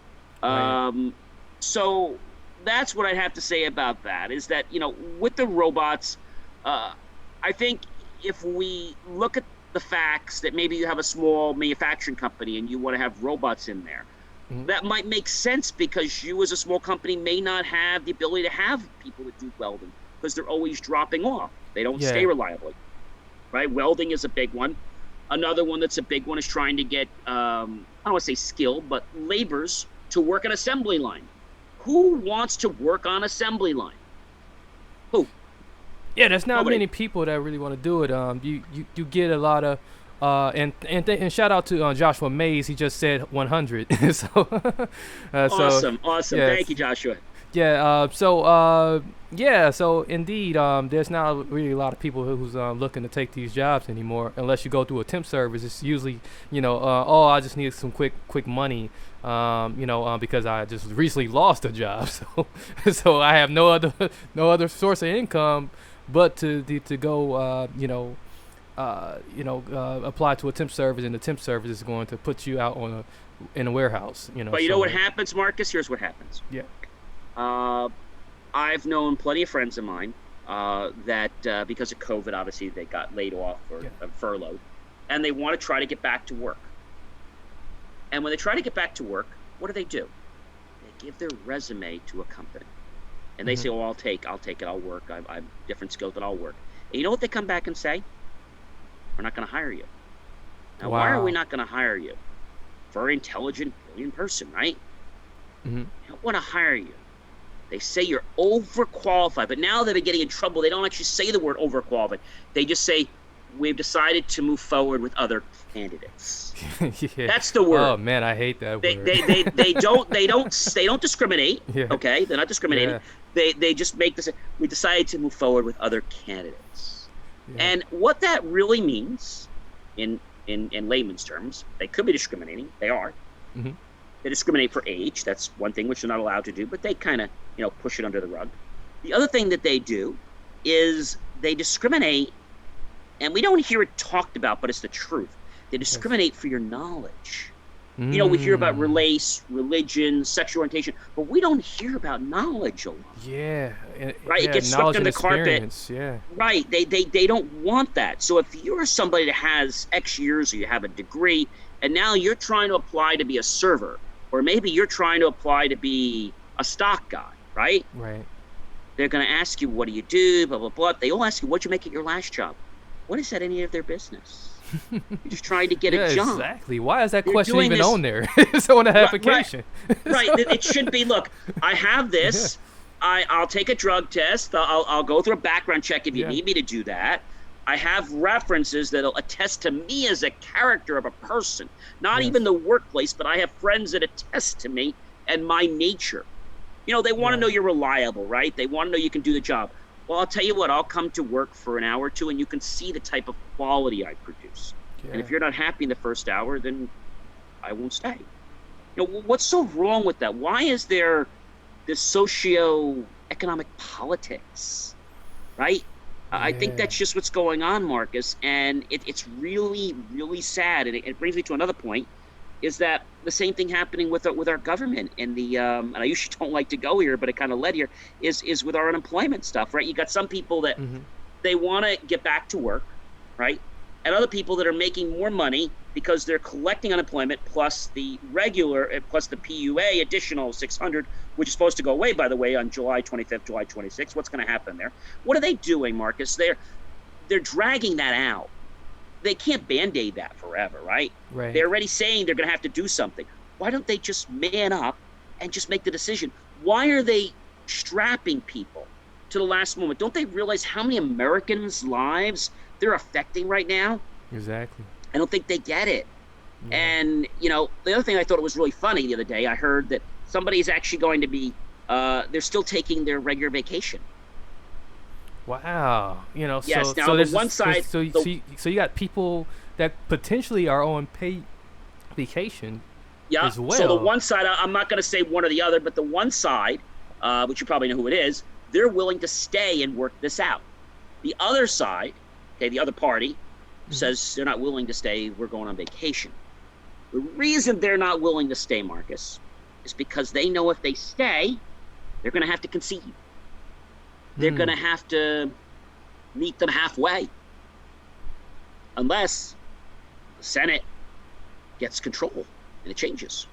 Right. So that's what I'd have to say about that, is that, you know, with the robots, I think if we look at the facts that maybe you have a small manufacturing company and you want to have robots in there, that might make sense because you as a small company may not have the ability to have people that do welding because they're always dropping off. They don't stay reliably, right? Welding is a big one. Another one that's a big one is trying to get, I don't want to say skilled, but laborers to work an assembly line. Who wants to work on assembly line? Who? Yeah, there's not Nobody. many people that really want to do it. You get a lot of and shout out to Joshua Mays. He just said 100. Awesome. Yes. Thank you, Joshua. Yeah. So indeed, there's not really a lot of people who's looking to take these jobs anymore, unless you go through a temp service. It's usually, I just need some quick money, because I just recently lost a job, so I have no other source of income but to go, apply to a temp service, and the temp service is going to put you out in a warehouse. But you know what happens, Marcus? Here's what happens. Yeah. I've known plenty of friends of mine that because of COVID, obviously they got laid off or furloughed, and they want to try to get back to work. And when they try to get back to work, what do? They give their resume to a company, and they say, "Oh, I'll take it. I'll work. I've different skills, but I'll work." And you know what they come back and say? "We're not going to hire you." Now, why are we not going to hire you? Very intelligent, brilliant person, right? They don't want to hire you They say you're overqualified, but now they've been getting in trouble. They don't actually say the word overqualified. They just say, we've decided to move forward with other candidates. Yeah. That's the word. Oh man, I hate that They, word. they don't discriminate. Yeah. Okay, they're not discriminating. Yeah. They just make this. We decided to move forward with other candidates, Yeah. and what that really means, in layman's terms, they could be discriminating. They are. Mm-hmm. They discriminate for age. That's one thing which they're not allowed to do, but they kind of, push it under the rug. The other thing that they do is they discriminate, and we don't hear it talked about, but it's the truth. They discriminate for your knowledge. We hear about race, religion, sexual orientation, but we don't hear about knowledge a lot. Yeah. Right? Yeah, It gets swept under the carpet. Yeah. Right. They don't want that. So if you're somebody that has X years or you have a degree, and now you're trying to apply to be a server, or maybe you're trying to apply to be a stock guy, right? Right. They're going to ask you, what do you do, blah, blah, blah. They all ask you, what'd you make at your last job? What is that any of their business? You're just trying to get a job. Exactly. Why is that You're question doing even this- on there? It's on the application. Right. It should be, look, I have this. I'll take a drug test. I'll go through a background check if you need me to do that. I have references that'll attest to me as a character of a person, not even the workplace, but I have friends that attest to me and my nature. They want to know you're reliable, right? They want to know you can do the job. Well, I'll tell you what, I'll come to work for an hour or two and you can see the type of quality I produce. Yeah. And if you're not happy in the first hour, then I won't stay. What's so wrong with that? Why is there this socio-economic politics, right? I think that's just what's going on, Marcus, and it's really, really sad. And it brings me to another point, is that the same thing happening with our government and and I usually don't like to go here, but it kind of led here, is with our unemployment stuff, right? You got some people that they want to get back to work, right? And other people that are making more money because they're collecting unemployment plus the PUA additional 600, which is supposed to go away, by the way, on July 25th, July 26th. What's going to happen there? What are they doing, Marcus? They're dragging that out. They can't Band-Aid that forever, right? Right. They're already saying they're going to have to do something. Why don't they just man up and just make the decision? Why are they strapping people to the last moment? Don't they realize how many Americans' lives they're affecting right now? Exactly. I don't think they get it. Yeah. And, the other thing I thought it was really funny the other day, I heard that somebody is actually going to be, they're still taking their regular vacation. Wow. Yes, now so on there's the one side, so you got people that potentially are on paid vacation as well. So the one side, I'm not going to say one or the other, but the one side, which you probably know who it is, they're willing to stay and work this out. The other side, the other party, says they're not willing to stay, we're going on vacation. The reason they're not willing to stay, Marcus, is because they know if they stay, they're going to have to concede. They're going to have to meet them halfway. Unless the Senate gets control and it changes.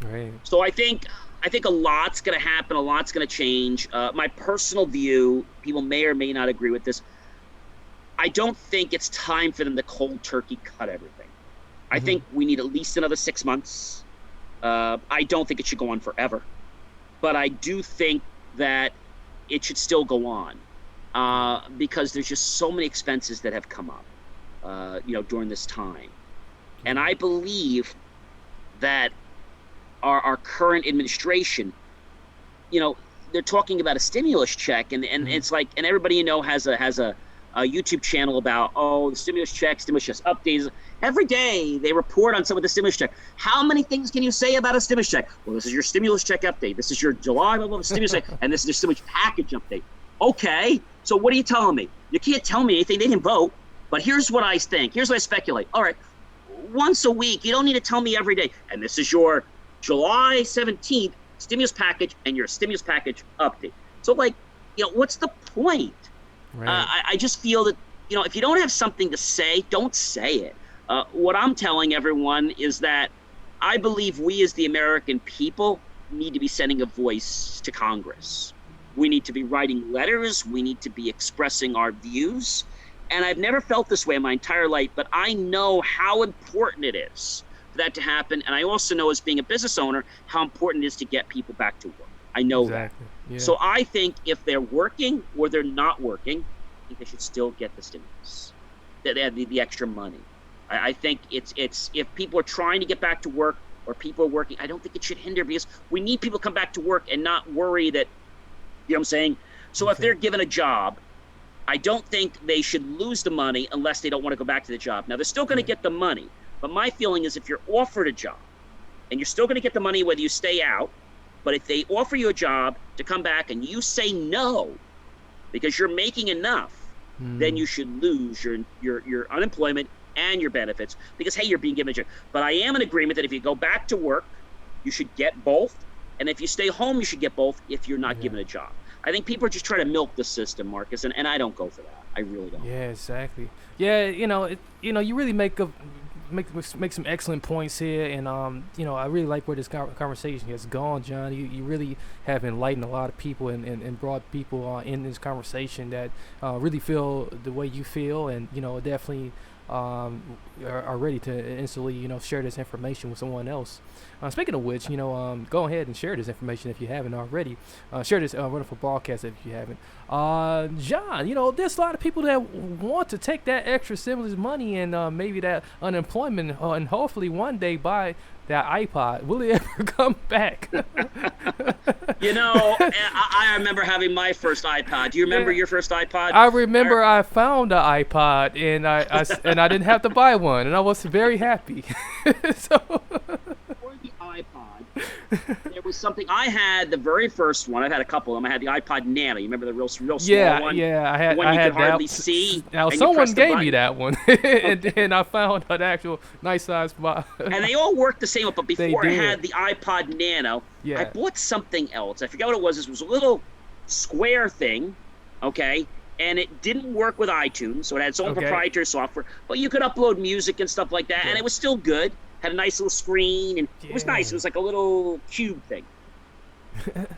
Right. So I think a lot's going to happen. A lot's going to change. My personal view, people may or may not agree with this. I don't think it's time for them to cold turkey cut everything. I think we need at least another 6 months. I don't think it should go on forever. But I do think that it should still go on because there's just so many expenses that have come up, during this time. And I believe that our current administration, they're talking about a stimulus check, and it's like, and everybody has a YouTube channel about, the stimulus checks updates. Every day they report on some of the stimulus check. How many things can you say about a stimulus check? Well, this is your stimulus check update. This is your July blah, blah, blah, stimulus check, and this is your stimulus package update. Okay, so what are you telling me? You can't tell me anything. They didn't vote. But here's what I think. Here's what I speculate. All right, once a week. You don't need to tell me every day. And this is your July 17th stimulus package and your stimulus package update. So, what's the point? Right. I just feel that, if you don't have something to say, don't say it. What I'm telling everyone is that I believe we as the American people need to be sending a voice to Congress. We need to be writing letters. We need to be expressing our views. And I've never felt this way in my entire life, but I know how important it is for that to happen. And I also know, as being a business owner, how important it is to get people back to work. I know that. Exactly. Yeah. So I think if they're working or they're not working, I think they should still get the stimulus. That they have the extra money. I think it's if people are trying to get back to work or people are working, I don't think it should hinder, because we need people to come back to work and not worry that, you know what I'm saying? So if they're given a job, I don't think they should lose the money unless they don't want to go back to the job. Now, they're still going to get the money. But my feeling is if you're offered a job, and you're still going to get the money whether you stay out, but if they offer you a job to come back and you say no because you're making enough, then you should lose your unemployment and your benefits because, hey, you're being given a job. But I am in agreement that if you go back to work, you should get both. And if you stay home, you should get both if you're not given a job. I think people are just trying to milk the system, Marcus, and I don't go for that. I really don't. Yeah, exactly. Yeah, you really make some excellent points here, and I really like where this conversation has gone, John. You really have enlightened a lot of people and brought people in this conversation that really feel the way you feel, and definitely are ready to instantly share this information with someone else. Speaking of which, go ahead and share this information if you haven't already. Share this wonderful broadcast if you haven't. John, there's a lot of people that want to take that extra stimulus money and maybe that unemployment and hopefully one day buy that iPod. Will it ever come back? I remember having my first iPod. Do you remember your first iPod? I remember I found the iPod and I didn't have to buy one, and I was very happy. So for the iPod, there was something I had. The very first one, I've had a couple of them. I had the iPod Nano. You remember the real small one? Yeah, I had. The one you had could hardly see. Now someone gave me that one, and then I found an actual nice size box. And they all worked the same, but before I had the iPod Nano, I bought something else. I forget what it was. This was a little square thing, okay? And it didn't work with iTunes, so it had its own proprietary software. But you could upload music and stuff like that, and it was still good. Had a nice little screen, and it was nice. It was like a little cube thing.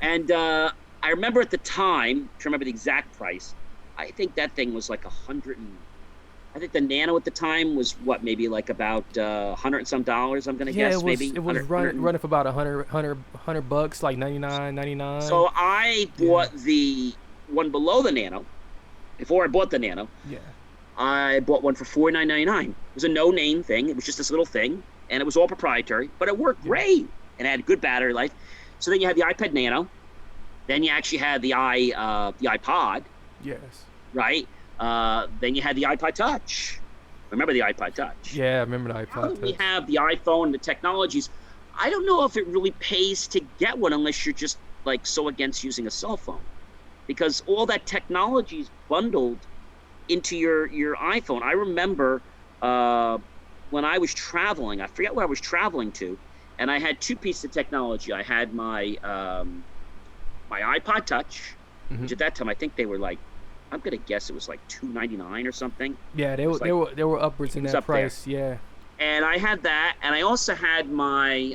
And I remember at the time, to remember the exact price, I think that thing was like I think the Nano at the time was maybe like about $100 and some dollars. I'm gonna guess maybe. It was running for about $100, like $99.99. So I bought the one below the Nano. Before I bought the Nano, I bought one for $49.99. It was a no-name thing. It was just this little thing, and it was all proprietary, but it worked great and it had good battery life. So then you had the iPad Nano. Then you actually had the iPod. Yes. Right. Then you had the iPod Touch. Remember the iPod Touch? Yeah, I remember the iPod Touch. Now that we have the iPhone and the technologies, I don't know if it really pays to get one unless you're just like so against using a cell phone, because all that technology is bundled into your iPhone. I remember when I was traveling, I forget where I was traveling to, and I had two pieces of technology. I had my my iPod Touch, which at that time I think they were like, I'm gonna guess it was like $2.99 or something. Yeah, they were upwards in that price. There. Yeah. And I had that, and I also had my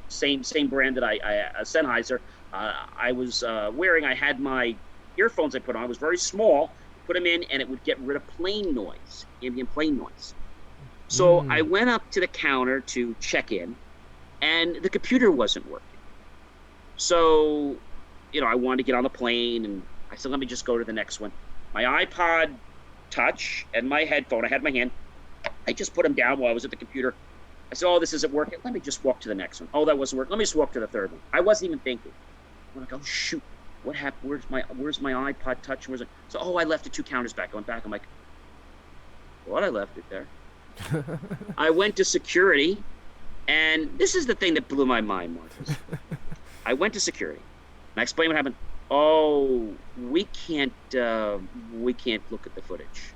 same brand that I Sennheiser. I was wearing. I had my earphones I put on. It was very small. Put them in, and it would get rid of plane noise, ambient plane noise. So I went up to the counter to check in, and the computer wasn't working. So, I wanted to get on the plane, and I said, let me just go to the next one. My iPod Touch and my headphone, I had in my hand. I just put them down while I was at the computer. I said, oh, this isn't working. Let me just walk to the next one. Oh, that wasn't working. Let me just walk to the third one. I wasn't even thinking. I'm like, oh, shoot. What happened? Where's my iPod Touch? Where's it? So, I left it 2 counters back. I went back. I'm like, what? I left it there. I went to security, and this is the thing that blew my mind, Marcus. I went to security, and I explained what happened. Oh, we can't look at the footage.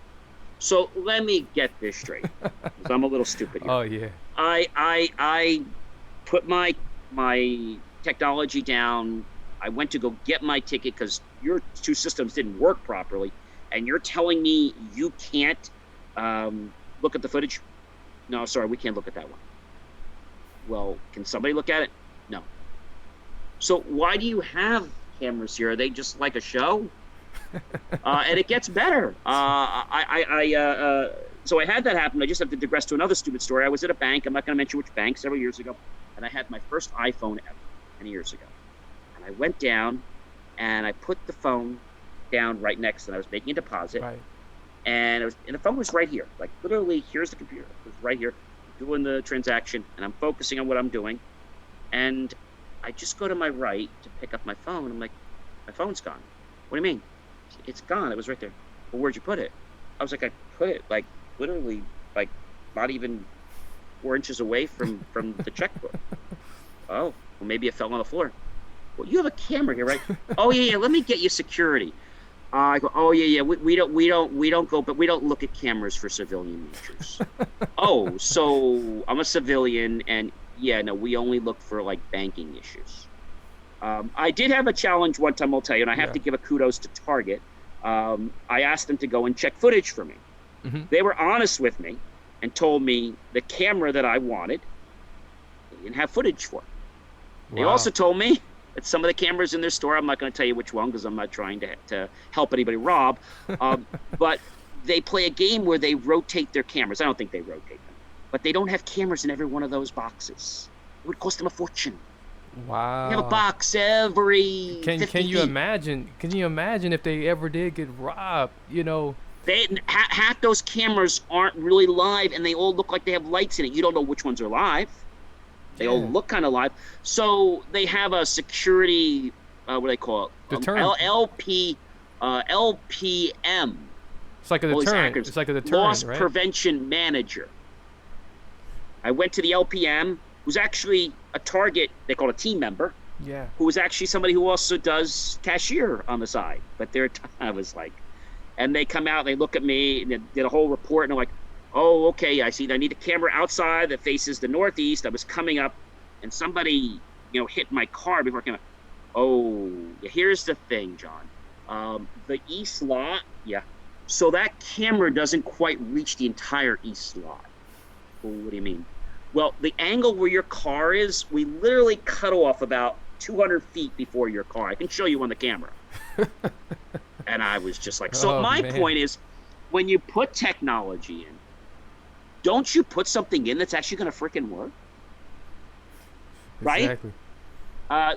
So let me get this straight, because I'm a little stupid here. Oh yeah. I put my technology down. I went to go get my ticket because your two systems didn't work properly, and you're telling me you can't look at the footage? No, sorry, we can't look at that one. Well, can somebody look at it? No. So why do you have cameras here? Are they just like a show? And it gets better. So I had that happen. I just have to digress to another stupid story. I was at a bank. I'm not going to mention which bank, several years ago, and I had my first iPhone ever. many years ago. And I went down and I put the phone down right next to it. I was making a deposit. Right. And the phone was right here. Like literally, here's the computer. It was right here, doing the transaction, and I'm focusing on what I'm doing. And I just go to my right to pick up my phone. I'm like, my phone's gone. What do you mean? It's gone. It was right there. Well, where'd you put it? I was like, I put it like literally like not even 4 inches away from the checkbook. Oh, well, maybe it fell on the floor. Well, you have a camera here, right? Oh yeah, let me get you security. I go, oh yeah, we don't go, but we don't look at cameras for civilian natures. Oh, so I'm a civilian, and yeah, no, we only look for like banking issues. I did have a challenge one time, I'll tell you, and I have to give a kudos to Target. I asked them to go and check footage for me. Mm-hmm. They were honest with me and told me the camera that I wanted, they didn't have footage for. They also told me that some of the cameras in their store, I'm not going to tell you which one because I'm not trying to help anybody rob, but they play a game where they rotate their cameras. I don't think they rotate them, but they don't have cameras in every one of those boxes. It would cost them a fortune. Wow. They have a box every 50 Can you feet. imagine? Can you imagine if they ever did get robbed? You know. Half those cameras aren't really live, and they all look like they have lights in it. You don't know which ones are live. They all look kind of live. So they have a security, what do they call it? Deterrent. LPM. It's like a deterrent. It's like a deterrent, Loss right? Prevention Manager. I went to the LPM, who's actually a Target, they call it a team member, Yeah. who is actually somebody who also does cashier on the side. But I was like, and they come out, they look at me, and they did a whole report, and they're like, oh, okay, I see. I need a camera outside that faces the northeast. I was coming up, and somebody, hit my car before I came up. Oh, here's the thing, John. The east lot, so that camera doesn't quite reach the entire east lot. Well, what do you mean? Well, the angle where your car is, we literally cut off about 200 feet before your car. I can show you on the camera. And I was just like, so my point is, when you put technology in, don't you put something in that's actually going to freaking work? Right? Exactly.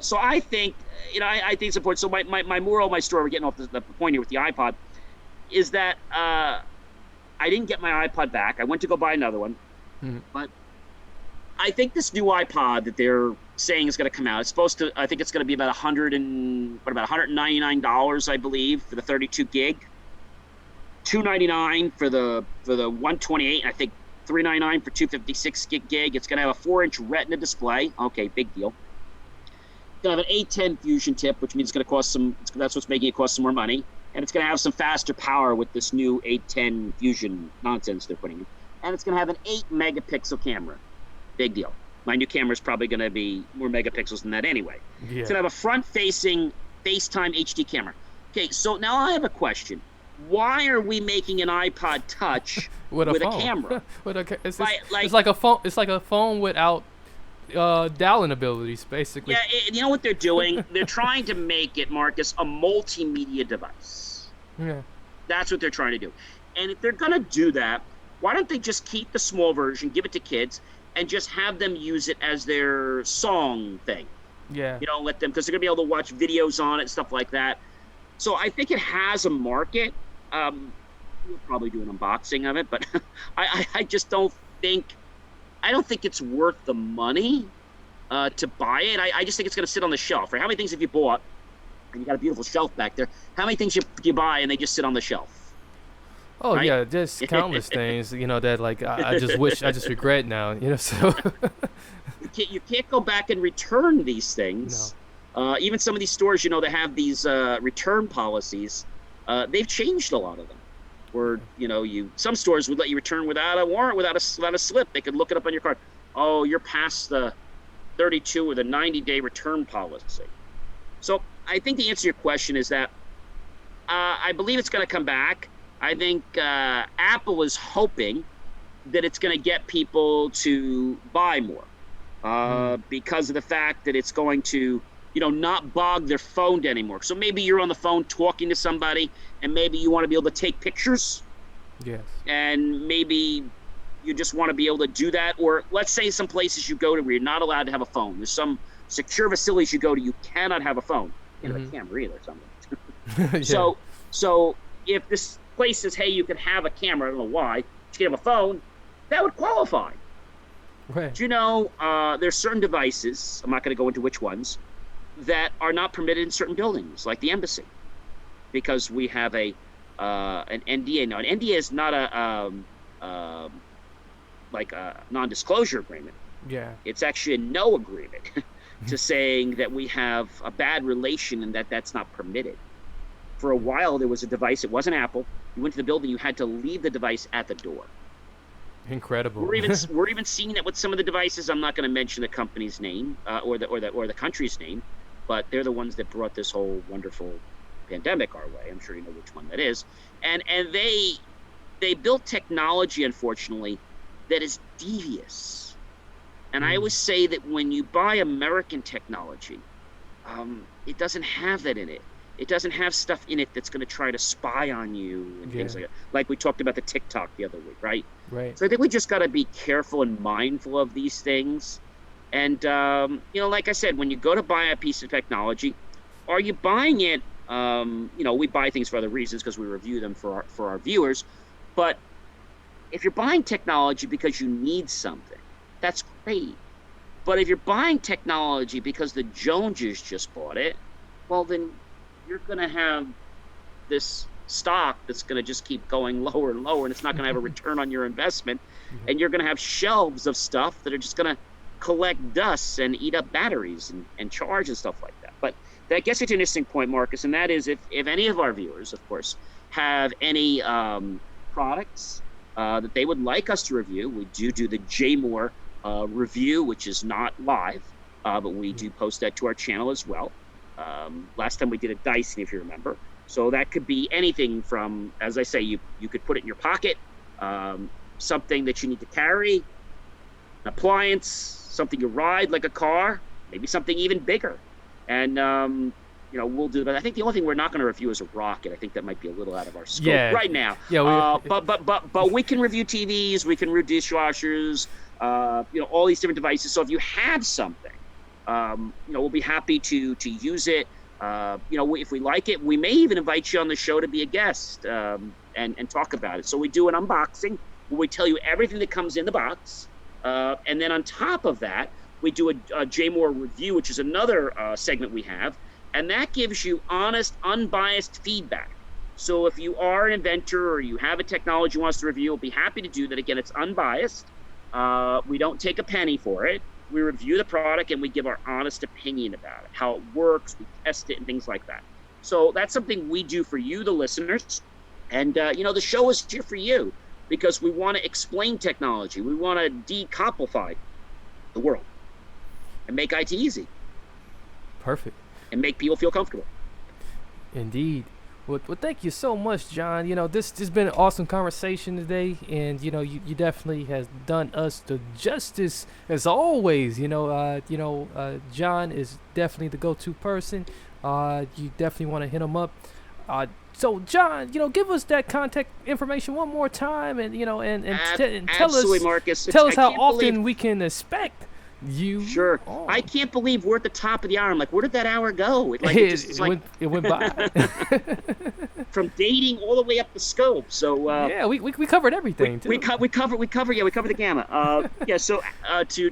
So I think, I think it's important. So my moral of my story, we're getting off the point here with the iPod, is that I didn't get my iPod back. I went to go buy another one. Mm-hmm. But I think this new iPod that they're saying is going to come out, I think it's going to be about $199, I believe, for the 32 gig. $299 for the 128, and I think $399 for 256 gig. It's going to have a 4-inch Retina display. Okay, big deal. It's going to have an A10 Fusion tip, which means it's going to cost that's what's making it cost some more money. And it's going to have some faster power with this new A10 Fusion nonsense they're putting in. And it's going to have an 8-megapixel camera. Big deal. My new camera is probably going to be more megapixels than that anyway. Yeah. It's going to have a front-facing FaceTime HD camera. Okay, so now I have a question. Why are we making an iPod Touch with a camera? It's like a phone. It's like a phone without dialing abilities, basically. Yeah, you know what they're doing? They're trying to make it, Marcus, a multimedia device. Yeah. That's what they're trying to do. And if they're gonna do that, why don't they just keep the small version, give it to kids, and just have them use it as their song thing? Yeah. Let them, because they're gonna be able to watch videos on it and stuff like that. So I think it has a market. We'll probably do an unboxing of it, but I just don't think it's worth the money to buy it. I just think it's going to sit on the shelf. Right? How many things have you bought? And you got a beautiful shelf back there. How many things you buy and they just sit on the shelf? Oh, right? yeah, just countless things, that like I just regret now, so. You can't go back and return these things. No. Even some of these stores, that have these return policies, they've changed a lot of them. Where some stores would let you return without a warrant, without a slip. They could look it up on your card. Oh, you're past the 32 or the 90-day return policy. So I think the answer to your question is that I believe it's going to come back. I think Apple is hoping that it's going to get people to buy more because of the fact that it's going to not bog their phone anymore. So maybe you're on the phone talking to somebody, and maybe you want to be able to take pictures. Yes. And maybe you just want to be able to do that. Or let's say some places you go to where you're not allowed to have a phone. There's some secure facilities you go to, you cannot have a phone. You can't have a camera either. Something. Yeah. So if this place says, hey, you can have a camera, I don't know why, but you can have a phone, that would qualify. Right. Do you know there's certain devices, I'm not going to go into which ones, that are not permitted in certain buildings, like the embassy, because we have an NDA. Now, an NDA is not like a non-disclosure agreement. Yeah. It's actually a no agreement to saying that we have a bad relation and that's not permitted. For a while, there was a device. It wasn't Apple. You went to the building. You had to leave the device at the door. Incredible. We're even seeing that with some of the devices. I'm not going to mention the company's name or the country's name, but they're the ones that brought this whole wonderful pandemic our way. I'm sure you know which one that is. And they built technology, unfortunately, that is devious. And I always say that when you buy American technology, it doesn't have that in it. It doesn't have stuff in it that's going to try to spy on you and things like that. Like we talked about the TikTok the other week, right? Right. So I think we just got to be careful and mindful of these things. And, like I said, when you go to buy a piece of technology, are you buying it? We buy things for other reasons because we review them for our viewers. But if you're buying technology because you need something, that's great. But if you're buying technology because the Joneses just bought it, well, then you're going to have this stock that's going to just keep going lower and lower, and it's not going to have a return on your investment. And you're going to have shelves of stuff that are just going to collect dust and eat up batteries and charge and stuff like that. But that gets you to an interesting point, Marcus, and that is if any of our viewers, of course, have any products that they would like us to review, we do the JMOR review, which is not live, but we do post that to our channel as well. Last time we did a Dyson, if you remember. So that could be anything from, as I say, you could put it in your pocket, something that you need to carry, an appliance, something you ride like a car, maybe something even bigger. And, we'll do that. I think the only thing we're not going to review is a rocket. I think that might be a little out of our scope right now. Yeah. But we can review TVs, we can review dishwashers, all these different devices. So if you have something, we'll be happy to use it. If we like it, we may even invite you on the show to be a guest and talk about it. So we do an unboxing where we tell you everything that comes in the box. And then on top of that, we do a JMOR review, which is another segment we have. And that gives you honest, unbiased feedback. So if you are an inventor or you have a technology you want us to review, we'll be happy to do that. Again, it's unbiased. We don't take a penny for it. We review the product and we give our honest opinion about it, how it works, we test it and things like that. So that's something we do for you, the listeners. And, the show is here for you because we want to explain technology. We want to decomplify the world and make IT easy. Perfect. And make people feel comfortable. Indeed. Well, thank you so much, John. This has been an awesome conversation today, and you definitely has done us the justice as always. John is definitely the go-to person. You definitely want to hit him up. So, John, give us that contact information one more time, and tell us, Marcus. Tell us how often we can expect you. Sure. On. I can't believe we're at the top of the hour. I'm like, where did that hour go? It went by. From dating all the way up the scope. So we covered everything too. We cover the gamut. So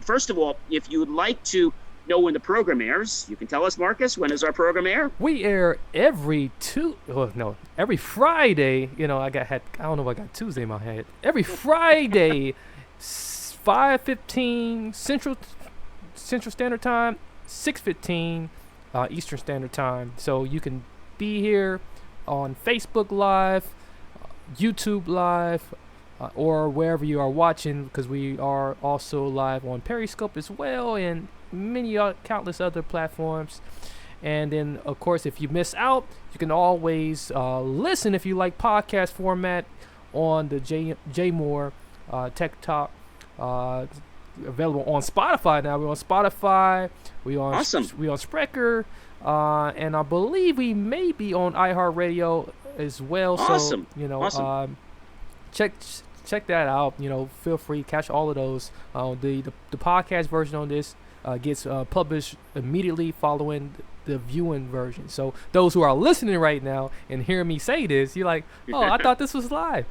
first of all, if you would like to know when the program airs, you can tell us, Marcus, when does our program air? We air every Friday. I don't know if I got Tuesday in my head. Every Friday, 5:15 Central Standard Time, 6:15 Eastern Standard Time. So you can be here on Facebook Live, YouTube Live, or wherever you are watching, because we are also live on Periscope as well, and countless other platforms. And then, of course, if you miss out, you can always listen if you like podcast format on the JMOR Tech Talk. Available on Spotify now. We're on Spotify. We on Spreaker, and I believe we may be on iHeartRadio as well. Awesome. So check that out. Feel free to catch all of those. The podcast version on this gets published immediately following the viewing version. So those who are listening right now and hearing me say this, you're like, oh, I thought this was live.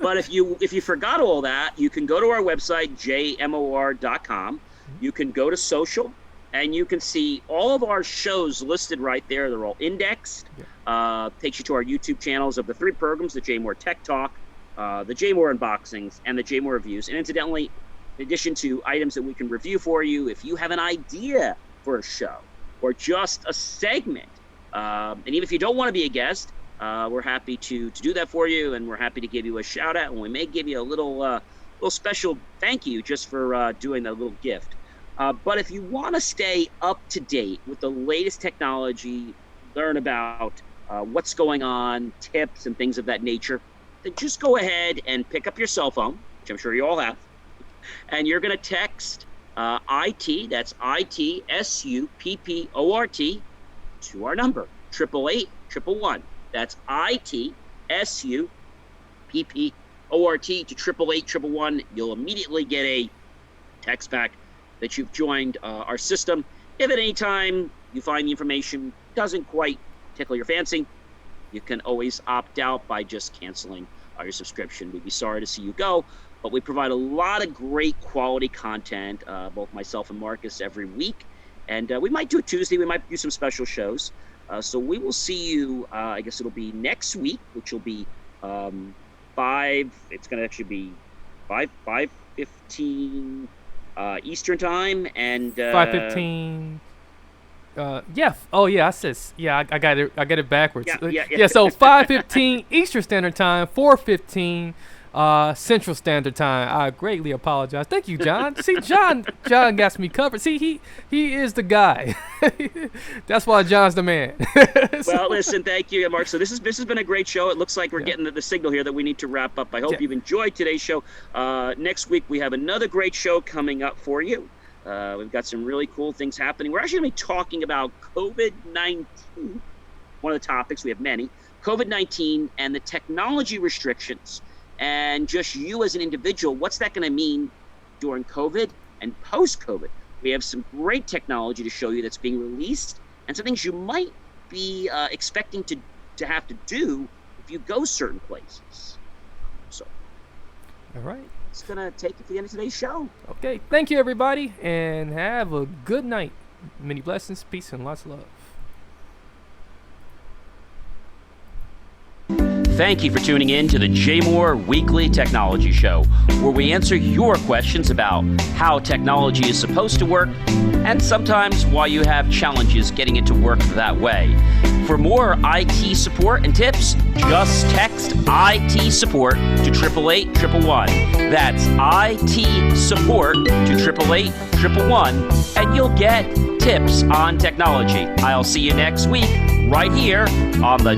But if you forgot all that, you can go to our website, jmor.com. You can go to social, and you can see all of our shows listed right there. They're all indexed. Takes you to our YouTube channels of the 3 programs, the JMOR Tech Talk, the JMOR Unboxings, and the JMOR Reviews. And incidentally, in addition to items that we can review for you, if you have an idea for a show or just a segment, and even if you don't want to be a guest, we're happy to do that for you, and we're happy to give you a shout out, and we may give you a little special thank you just for doing that little gift. But if you want to stay up to date with the latest technology, learn about what's going on, tips and things of that nature, then just go ahead and pick up your cell phone, which I'm sure you all have, and you're going to text IT, that's ITSUPPORT, to our number, 888-111. That's ITSUPPORT to 888-111. You'll immediately get a text back that you've joined our system. If at any time you find the information doesn't quite tickle your fancy, you can always opt out by just canceling your subscription. We'd be sorry to see you go, but we provide a lot of great quality content, both myself and Marcus, every week. And we might do it Tuesday. We might do some special shows. So we will see you, I guess it'll be next week, which will be it's going to actually be 5:15 Eastern time, and 5:15. Yeah. Oh yeah. I says yeah. I got it backwards. Yeah. So 5:15 Eastern Standard Time, 4:15 Central Standard Time. I greatly apologize. Thank you, John. See, John got me covered. See, he is the guy. That's why John's the man. Well, listen, thank you, Mark. So this has been a great show. It looks like we're getting the signal here that we need to wrap up. I hope you've enjoyed today's show. Next week we have another great show coming up for you. We've got some really cool things happening. We're actually going to be talking about COVID-19. One of the topics, we have many, COVID-19 and the technology restrictions, and just you as an individual, what's that going to mean during COVID and post-COVID? We have some great technology to show you that's being released, and some things you might be expecting to have to do if you go certain places. So, all right. It's going to take you to the end of today's show. Okay. Thank you, everybody, and have a good night. Many blessings, peace, and lots of love. Thank you for tuning in to the JMOR Weekly Technology Show, where we answer your questions about how technology is supposed to work, and sometimes why you have challenges getting it to work that way. For more IT support and tips, just text IT support to 888-111. That's IT support to 888-111, and you'll get tips on technology. I'll see you next week right here on the